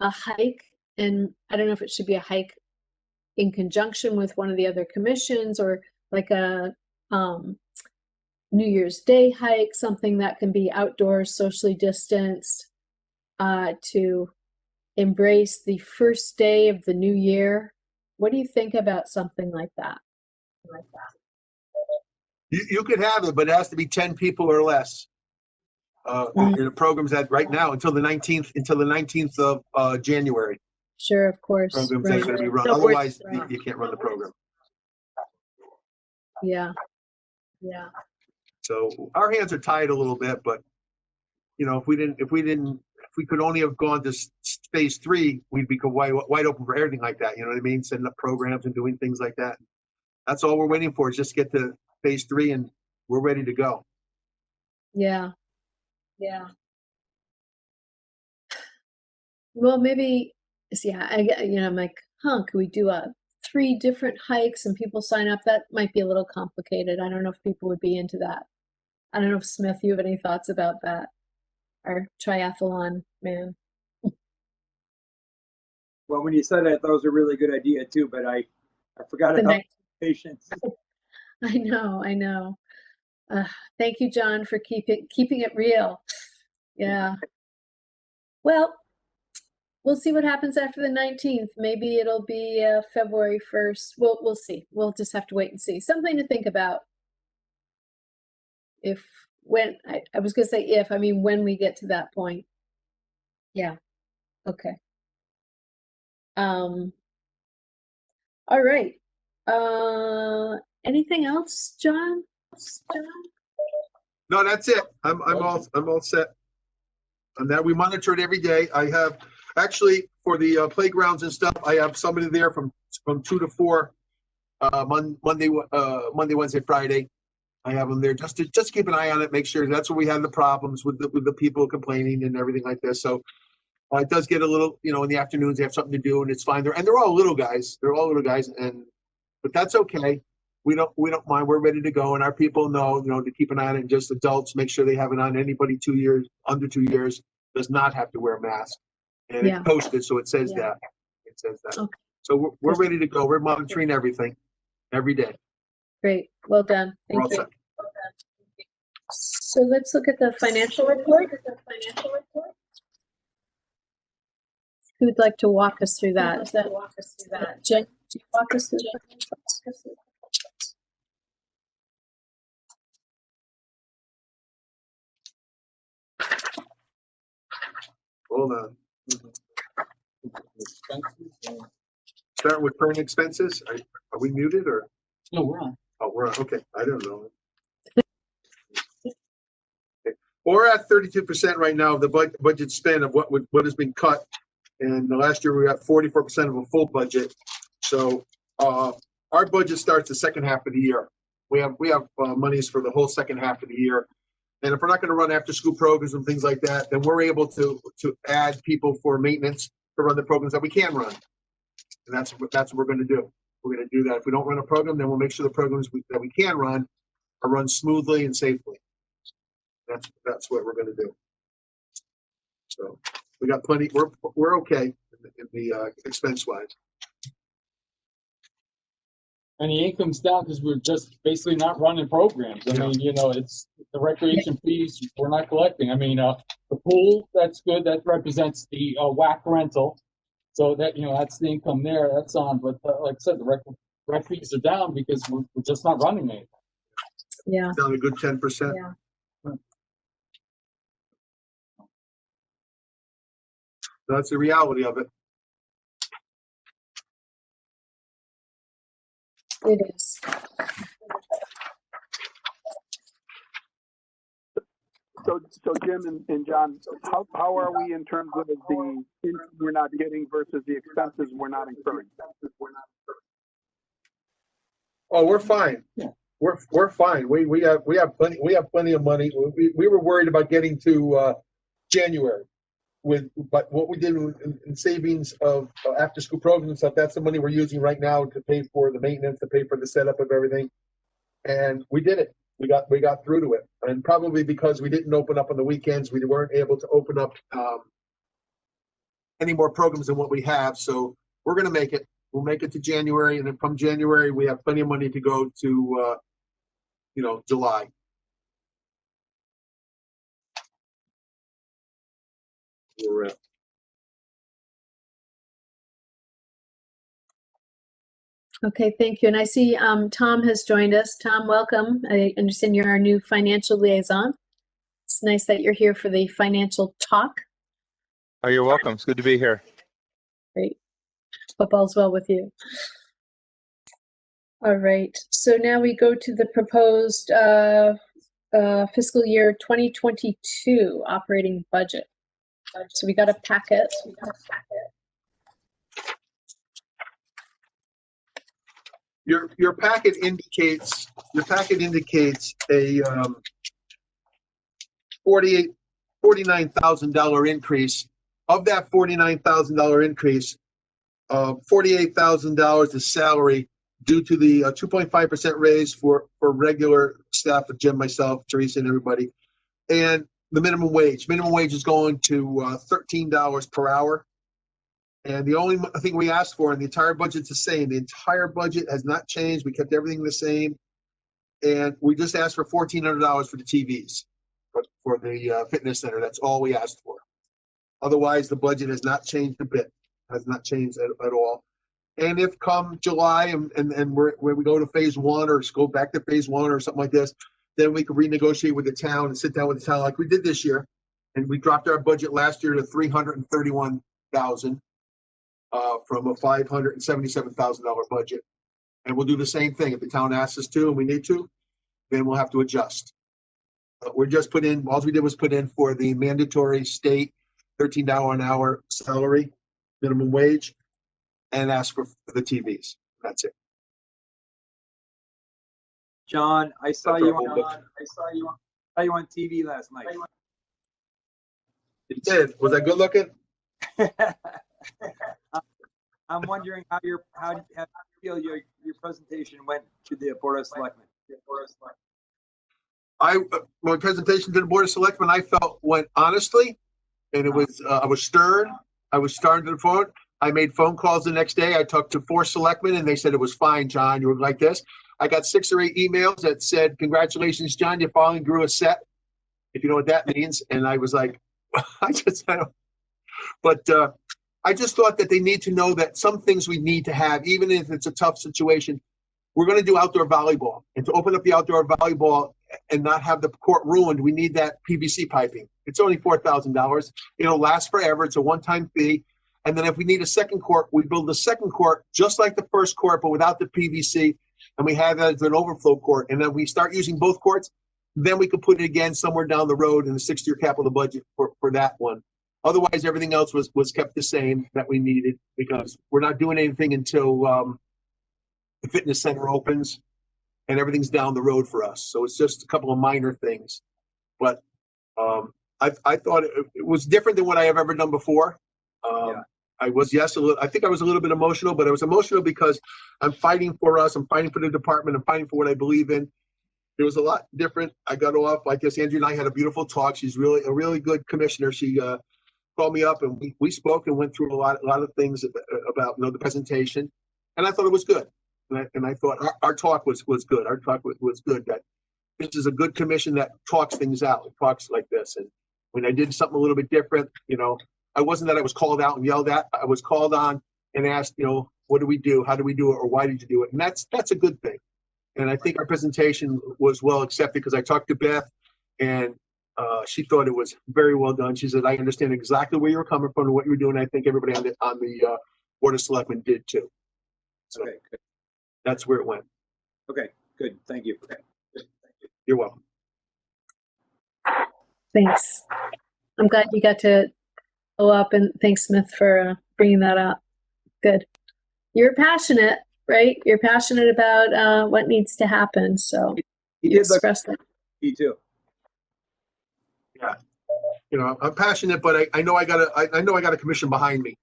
hike, and I don't know if it should be a hike in conjunction with one of the other commissions, or like a New Year's Day hike, something that can be outdoors, socially distanced, to embrace the first day of the new year. What do you think about something like that? You could have it, but it has to be 10 people or less. In the programs that right now until the 19th of January. Sure, of course. Programs Right. are going to be run. No, Otherwise, right. you can't run the program. Yeah. So our hands are tied a little bit, but if we could only have gone to phase 3, we'd be wide open for everything like that. You know what I mean? Setting up programs and doing things like that. That's all we're waiting for, is just get to phase 3 and we're ready to go. Yeah. Well, maybe, I'm like, can we do 3 different hikes and people sign up? That might be a little complicated. I don't know if people would be into that. I don't know if Smith, you have any thoughts about that? Our triathlon man. Well, when you said it, that was a really good idea too, but I forgot about patience. I know. Thank you, John, for keeping it real. Yeah. Well, we'll see what happens after the 19th. Maybe it'll be February 1st. We'll see. We'll just have to wait and see. Something to think about. I was going to say when we get to that point. Yeah. Okay. All right. Anything else, John? No, that's it. I'm all set. And that we monitor it every day. I have actually for the playgrounds and stuff. I have somebody there from 2 to 4 Monday, Wednesday, Friday. I have them there just to keep an eye on it, make sure that's where we have the problems with the people complaining and everything like this. So it does get a little, in the afternoons they have something to do and it's fine. They're all little guys. But that's okay. We don't mind. We're ready to go, and our people know, to keep an eye on it. And just adults, make sure they have it on. Anybody under 2 years does not have to wear a mask, and it's posted, so it says that. It says that. Okay. So we're ready to go. We're monitoring everything every day. Great. Well done. Thank you. So let's look at the financial report. Who'd like to walk us through that? Jen, do you walk us through the financials? Hold on. Start with current expenses. Are we muted or? No, we're on. Oh, we're on. Okay. I don't know. Okay. We're at 32% right now of the budget spend of what has been cut And the last year we got 44% of a full budget. So our budget starts the second half of the year. We have monies for the whole second half of the year. And if we're not going to run after school programs and things like that, then we're able to add people for maintenance to run the programs that we can run. And that's what we're going to do. We're going to do that. If we don't run a program, then we'll make sure the programs that we can run are run smoothly and safely. That's what we're going to do. So we got plenty. We're okay in the expense wise. And the income's down because we're just basically not running programs. I mean, you know, it's the recreation fees we're not collecting. I mean, the pool, that's good. That represents the WAC rental. So that, you know, that's the income there. That's on. But like I said, the rec fees are down because we're just not running anything. Yeah. Down a good 10%. Yeah. That's the reality of it. It is. So Jim and John, how are we in terms of the income we're not getting versus the expenses we're not incurring? Oh, we're fine. Yeah. We're fine. We have plenty of money. We were worried about getting to January but what we did in savings of after school programs and stuff, that's the money we're using right now to pay for the maintenance, to pay for the setup of everything. And we did it. We got through to it. And probably because we didn't open up on the weekends, we weren't able to open up any more programs than what we have. So we're going to make it. We'll make it to January. And then from January, we have plenty of money to go to, July. We're at. Okay, thank you. And I see Tom has joined us. Tom, welcome. I understand you're our new financial liaison. It's nice that you're here for the financial talk. Oh, you're welcome. It's good to be here. Great. Hope all's well with you. All right. So now we go to the proposed fiscal year 2022 operating budget. So we got a packet. Your packet indicates a $49,000 increase. Of that $49,000 increase, $48,000 is salary due to the 2.5% raise for regular staff of Jim, myself, Teresa, and everybody, and the minimum wage. Minimum wage is going to $13 per hour. And the only thing we asked for, and the entire budget's the same. The entire budget has not changed. We kept everything the same. And we just asked for $1,400 for the TVs for the fitness center. That's all we asked for. Otherwise, the budget has not changed a bit. Has not changed at all. And if come July and we go to phase one or go back to phase one or something like this, then we could renegotiate with the town and sit down with the town like we did this year. And we dropped our budget last year to $331,000 from a $577,000 budget. And we'll do the same thing. If the town asks us to and we need to, then we'll have to adjust. We're just all we did was put in for the mandatory state $13 an hour salary, minimum wage, and ask for the TVs. That's it. John, I saw you on TV last night. You did. Was I good looking? I'm wondering how you feel your presentation went to the Board of Selectmen. My presentation to the Board of Selectmen, I felt went honestly, and it was I was stern. I was stern to the phone. I made phone calls the next day. I talked to 4 selectmen, and they said it was fine, John. You were like this. I got 6 or 8 emails that said, "Congratulations, John. You finally grew a set." If you know what that means. And I was like, I just thought that they need to know that some things we need to have, even if it's a tough situation. We're going to do outdoor volleyball, and to open up the outdoor volleyball and not have the court ruined, we need that PVC piping. It's only $4,000. It'll last forever. It's a one-time fee. And then if we need a second court, we build a second court just like the first court, but without the PVC, and we have that as an overflow court. And then we start using both courts, then we could put it again somewhere down the road in the 6-year capital budget for that one. Otherwise, everything else was kept the same that we needed, because we're not doing anything until the fitness center opens, and everything's down the road for us. So it's just a couple of minor things. But I thought it was different than what I have ever done before. I was, yes, I think I was a little bit emotional, but I was emotional because I'm fighting for us. I'm fighting for the department. I'm fighting for what I believe in. It was a lot different. I got off, I guess Andrea and I had a beautiful talk. She's really a really good commissioner. She called me up and we spoke and went through a lot of things about the presentation, and I thought it was good. And I thought our talk was good. Our talk was good. That this is a good commission that talks things out. It talks like this. And when I did something a little bit different, I wasn't that I was called out and yelled at. I was called on and asked, what do we do? How do we do it? Or why did you do it? And that's a good thing. And I think our presentation was well accepted, because I talked to Beth, and she thought it was very well done. She said, I understand exactly where you were coming from and what you were doing. I think everybody on the Board of Selectmen did too. So Okay, good. that's where it went. Okay, good. Thank you. Okay. You're welcome. Thanks. I'm glad you got to go up, and thanks, Smith, for bringing that up. Good. You're passionate, right? You're passionate about what needs to happen, so He you did look, expressed that. me too. Yeah. I'm passionate, but I know I got a commission behind me.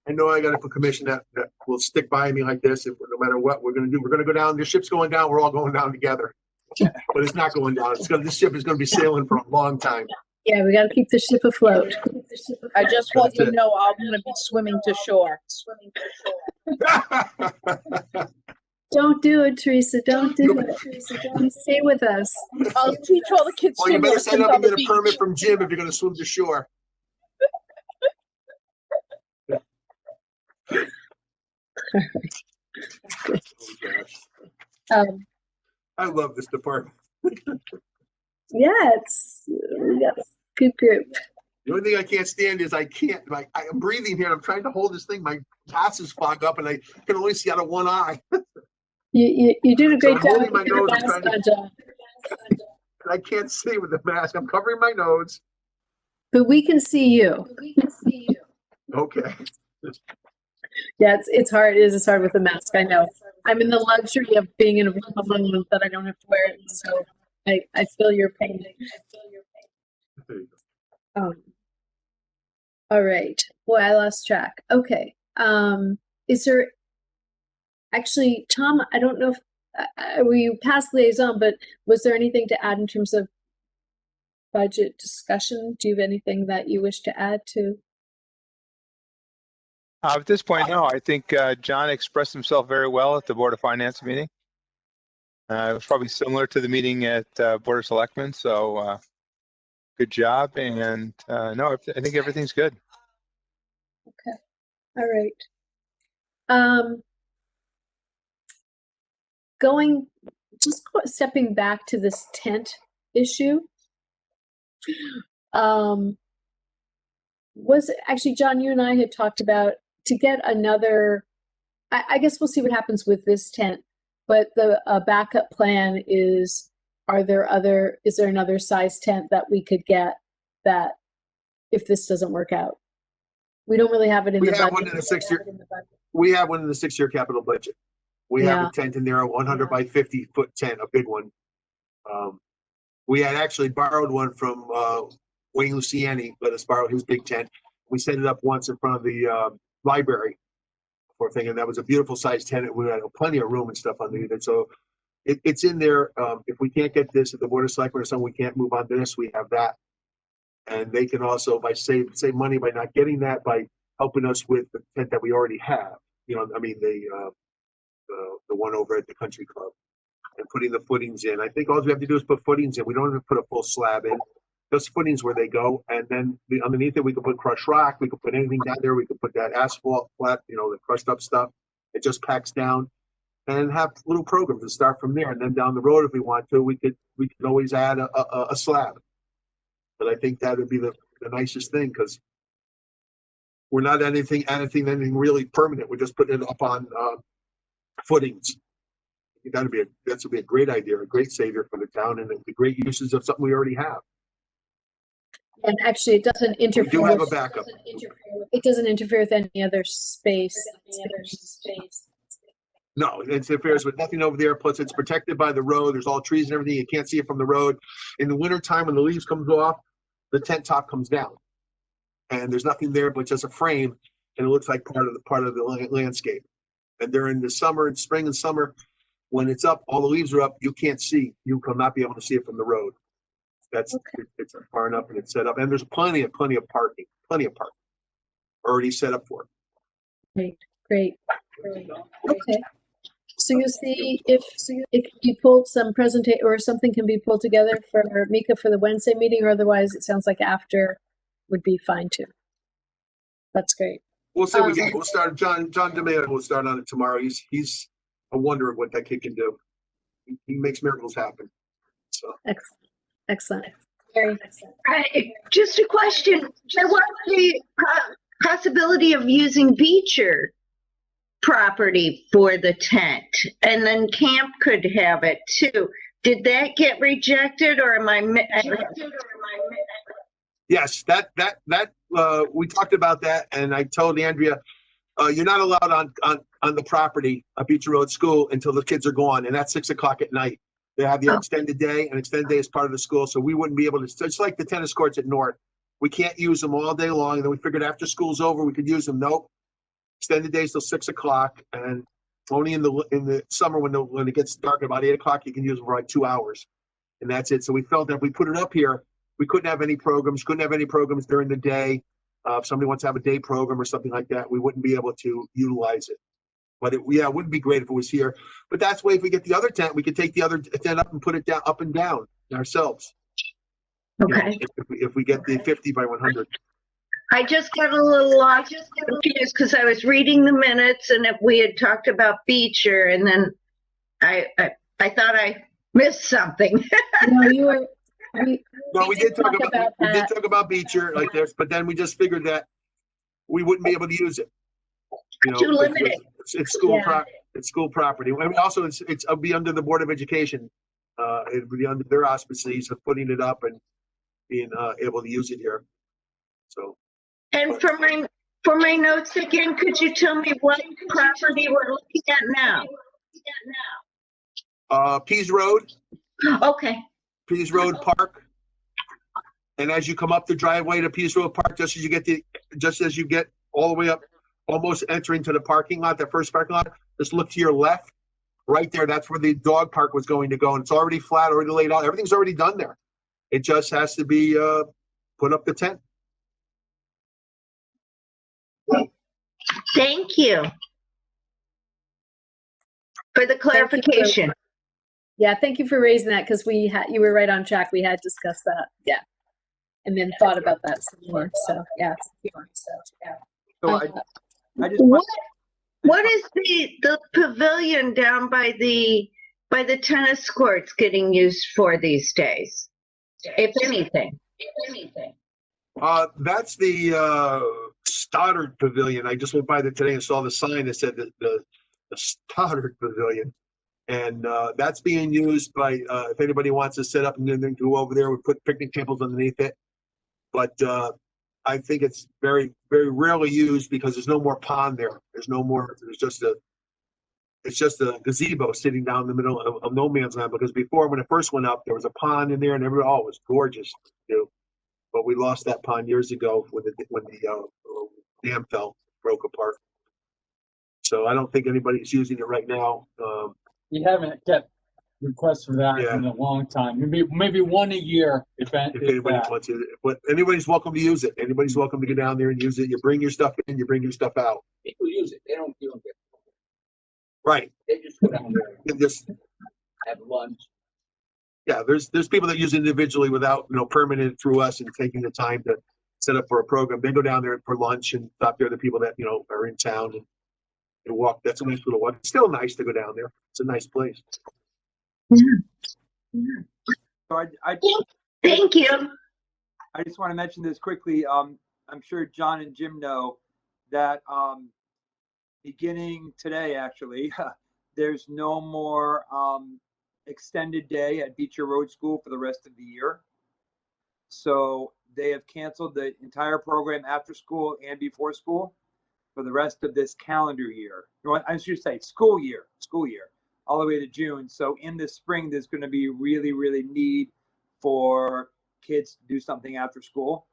I know I got a commission that will stick by me like this. If no matter what we're going to do, we're going to go down. The ship's going down. We're all going down together. But it's not going down. This ship is going to be sailing for a long time. Yeah, we got to keep the ship afloat. I just want you That's to know I'm going to be swimming to shore. Don't do it, Teresa. Don't do it. Don't stay with us. I'll teach all the kids Well, you swim better lessons sign up on and the get a beach. permit from Jim if you're going to swim to shore. Um, I love this department. yeah, we got a good group. The only thing I can't stand is I'm breathing here and I'm trying to hold this thing. My glasses fog up and I can only see out of one eye. You did a great So I'm job holding my with your nose and mask trying on, to- John. I can't see with the mask. I'm covering my nose. But we can see you. Okay. Yeah, it's hard. It's hard with the mask. I know. I'm in the luxury of being in a room alone that I don't have to wear it. So I feel your pain. There you All right. Boy, I lost track. Okay. Is there actually, Tom, I don't know if we passed liaison, but was there anything to add in terms of budget discussion? Do you have anything that you wish to add to? At this point, no. I think John expressed himself very well at the Board of Finance meeting. It was probably similar to the meeting at Board of Selectmen, so good job. And no, I think everything's good. Okay. All right. Stepping back to this tent issue. Was actually, John, you and I had talked about to get another, I guess we'll see what happens with this tent, but the backup plan is, is there another size tent that we could get that if this doesn't work out? We don't really have it in the budget. We have one in the 6-year capital budget. We have Yeah. a tent in there, a 100 by 50 foot tent, a big one. We had actually borrowed one from Wayne Luciani, let us borrow his big tent. We set it up once in front of the library for a thing, and that was a beautiful sized tent. We had plenty of room and stuff underneath it. So it's in there. If we can't get this at the Board of Selectmen or something, we can't move on to this, we have that. And they can also save money by not getting that, by helping us with the tent that we already have. The one over at the country club, and putting the footings in. I think all we have to do is put footings in. We don't have to put a full slab in. Just footings where they go, and then underneath it we can put crushed rock. We can put anything down there. We can put that asphalt flat, the crushed up stuff. It just packs down, and have little programs to start from there. And then down the road, if we want to, we could always add a slab. But I think that would be the nicest thing, because we're not anything really permanent. We're just putting it up on footings. That would be a great idea, a great savior for the town, and the great uses of something we already have. And actually, it doesn't We do interfere. have a backup. It doesn't interfere with any other space. No, it interferes with nothing over there. Plus, it's protected by the road. There's all trees and everything. You can't see it from the road. In the wintertime, when the leaves comes off, the tent top comes down, and there's nothing there but just a frame, and it looks like part of the landscape. And during the summer and spring and summer, when it's up, all the leaves are up. You can't see. You will not be able to see it from the road. That's it's far enough and it's set up, and there's plenty of parking already set up for it. Great. Okay. So you'll see if you pulled some presentation or something can be pulled together for Mika for the Wednesday meeting, or otherwise it sounds like after would be fine too. That's great. We'll see. We'll start. John DeMeo will start on it tomorrow. He's a wonder of what that kid can do. He makes miracles happen. So Excellent. Very excellent. Just a question. There was the possibility of using Beecher property for the tent, and then camp could have it too. Did that get rejected, or am I? Yes, that we talked about that, and I told Andrea, you're not allowed on the property of Beecher Road School until the kids are gone, and that's 6 o'clock at night. They have the extended day, and extended day is part of the school, so we wouldn't be able to. It's like the tennis courts at North. We can't use them all day long, and then we figured after school's over, we could use them. Nope. Extended days till 6 o'clock, and only in the summer when it gets dark about 8 o'clock, you can use them for like 2 hours, and that's it. So we felt that if we put it up here, we couldn't have any programs during the day. If somebody wants to have a day program or something like that, we wouldn't be able to utilize it. But it wouldn't be great if it was here. But that's why if we get the other tent, we could take the other tent up and put it down, up and down ourselves. Okay. If we get the 50 by 100. I just got a little lost, confused because I was reading the minutes and we had talked about Beecher, and then I thought I missed something. No, you were. We did talk about Beecher like this, but then we just figured that we wouldn't be able to use it. Too limited. It's school it's school property. I mean, also it'll be under the Board of Education. It would be under their auspices of putting it up and being able to use it here. So. And for my notes again, could you tell me what property we're looking at now? Pease Road. Okay. Pease Road Park. And as you come up the driveway to Pease Road Park, just as you get all the way up, almost entering to the parking lot, that first parking lot, just look to your left. Right there, that's where the dog park was going to go. And it's already flat, already laid out. Everything's already done there. It just has to be put up the tent. Thank you for the clarification. Thank you for raising that, because you were right on track. We had discussed that. Yeah. And then thought about that some more. So yeah. So I just What is the pavilion down by the tennis courts getting used for these days, if anything? That's the Stoddard Pavilion. I just went by there today and saw the sign that said the Stoddard Pavilion, and that's being used by if anybody wants to set up and then go over there, we put picnic tables underneath it. But I think it's very, very rarely used because there's no more pond there. There's no more. It's just a gazebo sitting down in the middle of no man's land. Because before, when it first went up, there was a pond in there, and it was gorgeous. But we lost that pond years ago when the dam broke apart. So I don't think anybody's using it right now. We haven't get requests for that in a long time. Maybe one a year. If anybody wants to, but anybody's welcome to use it. Anybody's welcome to go down there and use it. You bring your stuff in, you bring your stuff out. People use it. They don't feel it. Right. They just go down there and just have lunch. Yeah, there's people that use it individually without permitted through us and taking the time to set up for a program. They go down there for lunch and stop there. The people that are in town and they walk. That's a nice little walk. It's still nice to go down there. It's a nice place. So Thank you. I just want to mention this quickly. I'm sure John and Jim know that beginning today, actually, there's no more extended day at Beecher Road School for the rest of the year. So they have canceled the entire program after school and before school for the rest of this calendar year. I should say school year, all the way to June. So in the spring, there's going to be really need for kids to do something after school.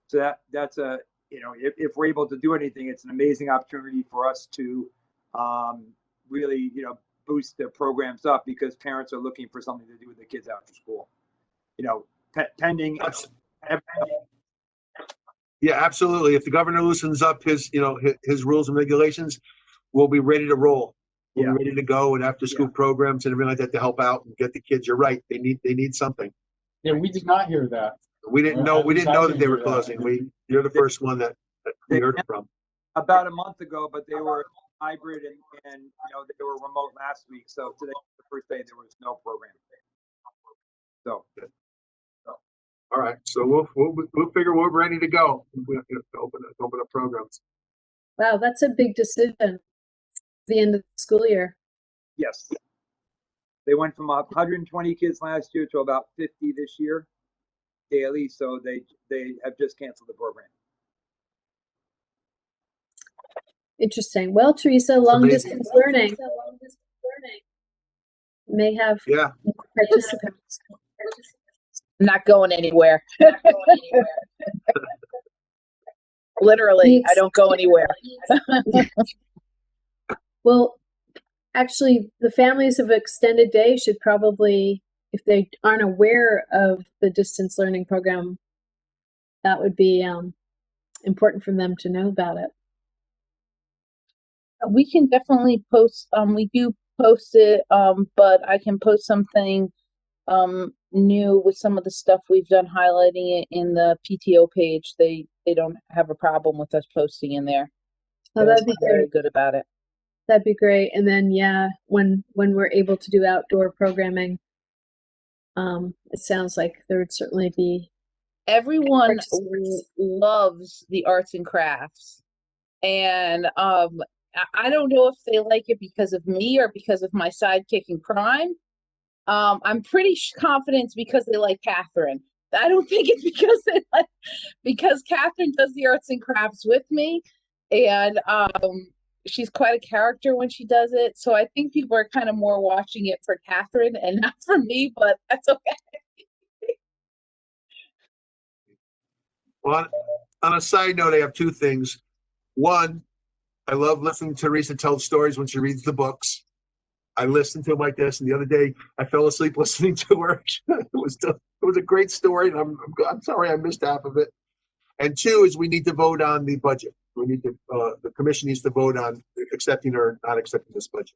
So that's a, if we're able to do anything, it's an amazing opportunity for us to really, boost the programs up, because parents are looking for something to do with the kids after school. Pending. Yeah, absolutely. If the governor loosens up his rules and regulations, we'll be ready to roll. We'll be ready to go, and after school programs and everything like that to help out and get the kids. You're right. They need something. Yeah, we did not hear that. We didn't know that they were closing. You're the first one that we heard from. About a month ago, but they were hybrid and they were remote last week. So today, the first day, there was no program. So. All right, so we'll figure we're ready to go. We have to open up programs. Wow, that's a big decision. The end of the school year. Yes, they went from 120 kids last year to about 50 this year daily. So they have just canceled the program. Interesting. Well, Teresa, long distance learning may have participants. I'm not going anywhere. Literally, I don't go anywhere. Well, actually, the families of extended day should probably, if they aren't aware of the distance learning program, that would be important for them to know about it. We can definitely post. We do post it, but I can post something new with some of the stuff we've done, highlighting it in the PTO page. They don't have a problem with us posting in there. Oh, that'd be very great. good about it. That'd be great. And then, when we're able to do outdoor programming, it sounds like there would certainly be. Everyone loves the arts and crafts, and I don't know if they like it because of me or because of my sidekick in crime. I'm pretty confident it's because they like Catherine. I don't think it's because Catherine does the arts and crafts with me, and she's quite a character when she does it. So I think people are kind of more watching it for Catherine and not for me, but that's okay. Well, on a side note, I have two things. One, I love listening to Teresa tell stories when she reads the books. I listened to them like this, and the other day I fell asleep listening to her. It was a great story, and I'm sorry I missed half of it. And two is we need to vote on the budget. We need to the commission needs to vote on accepting or not accepting this budget.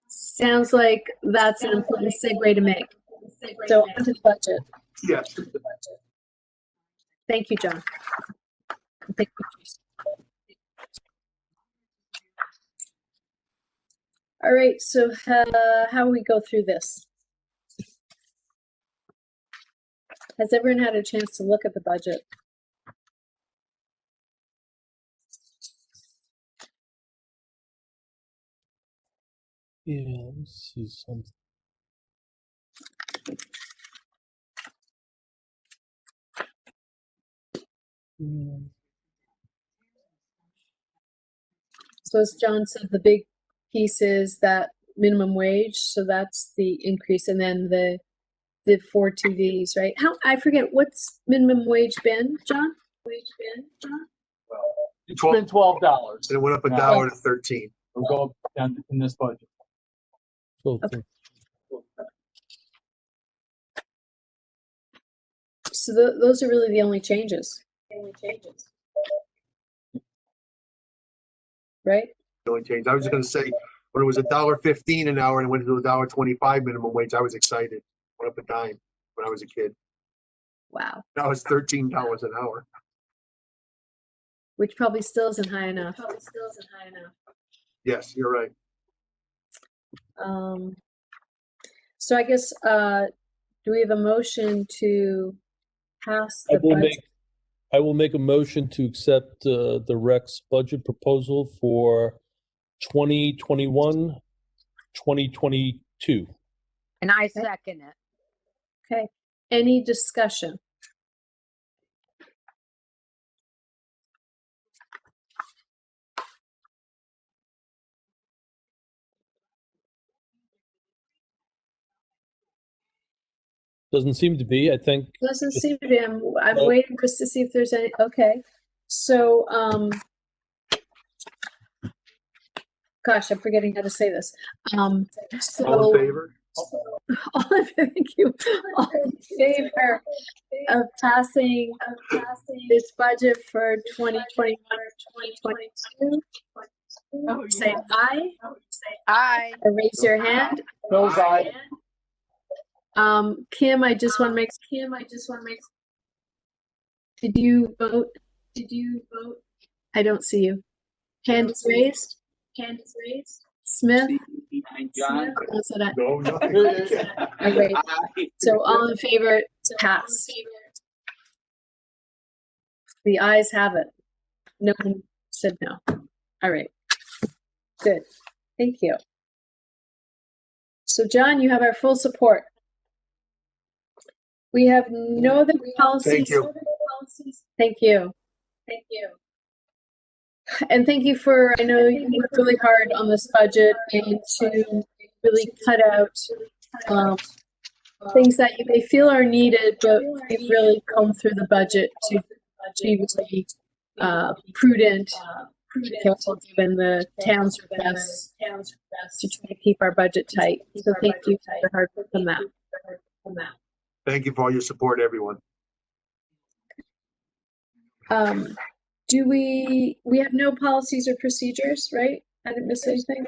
Sounds like that's an important segue to make. So onto the budget. Yes. Thank you, John. Thank you. All right, so how we go through this? Has everyone had a chance to look at the budget? Yeah, let's see something. So as John said, the big piece is that minimum wage, so that's the increase, and then the 4 TVs, right? I forget, what's minimum wage been, John? It's been $12. And it went up $1 to 13. It'll go up down in this budget. Okay. So those are really the only changes. Right? The only change. I was just going to say, when it was $1.15 an hour and it went to $1.25 minimum wage, I was excited. Went up a dime when I was a kid. Wow. Now it's $13 an hour. Which probably still isn't high enough. Yes, you're right. So I guess, do we have a motion to pass the budget? I will make a motion to accept the Rec's budget proposal for 2021, 2022. And I second it. Okay. Any discussion? Doesn't seem to be. I think Doesn't seem to be. I'm waiting just to see if there's any. Okay. So, gosh, I'm forgetting how to say this. So, All in favor? Thank you. All in favor of passing this budget for 2021 or 2022? Say aye. Aye. Or raise your hand. Bill's eye. Kim, I just want to make. Did you vote? I don't see you. Hand is raised. Smith. John? What's that? No, nothing. All right. So all in favor to pass. The ayes have it. No one said no. All right. Good. Thank you. So John, you have our full support. We have no other policies. Thank you. Thank you. And thank you for, I know you worked really hard on this budget and to really cut out things that you may feel are needed, but we've really combed through the budget to be really prudent, careful given the town's requests to try to keep our budget tight. So thank you for your hard work on that. Thank you for all your support, everyone. Do we have no policies or procedures, right? I didn't miss anything?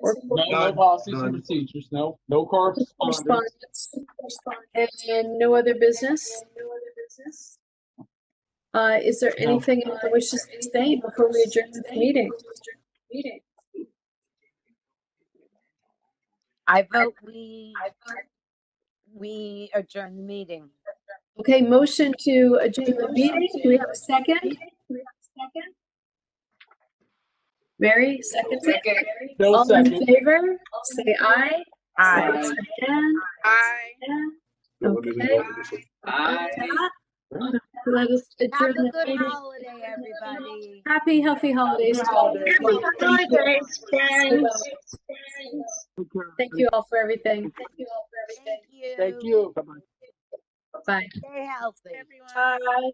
No policies and procedures, no correspondence. And no other business? Is there anything anyone wishes to say before we adjourn this meeting? I vote we adjourn the meeting. Okay, motion to adjourn the meeting. Do we have a second? Mary, second. Bill, All second. in favor, say aye. Aye. Aye. Okay. Let us Have adjourn a the good meeting. holiday, everybody. Happy, healthy holidays to all. Holidays, friends. Thank you all for everything. Thank you. Thank you. Bye. Stay healthy. Bye.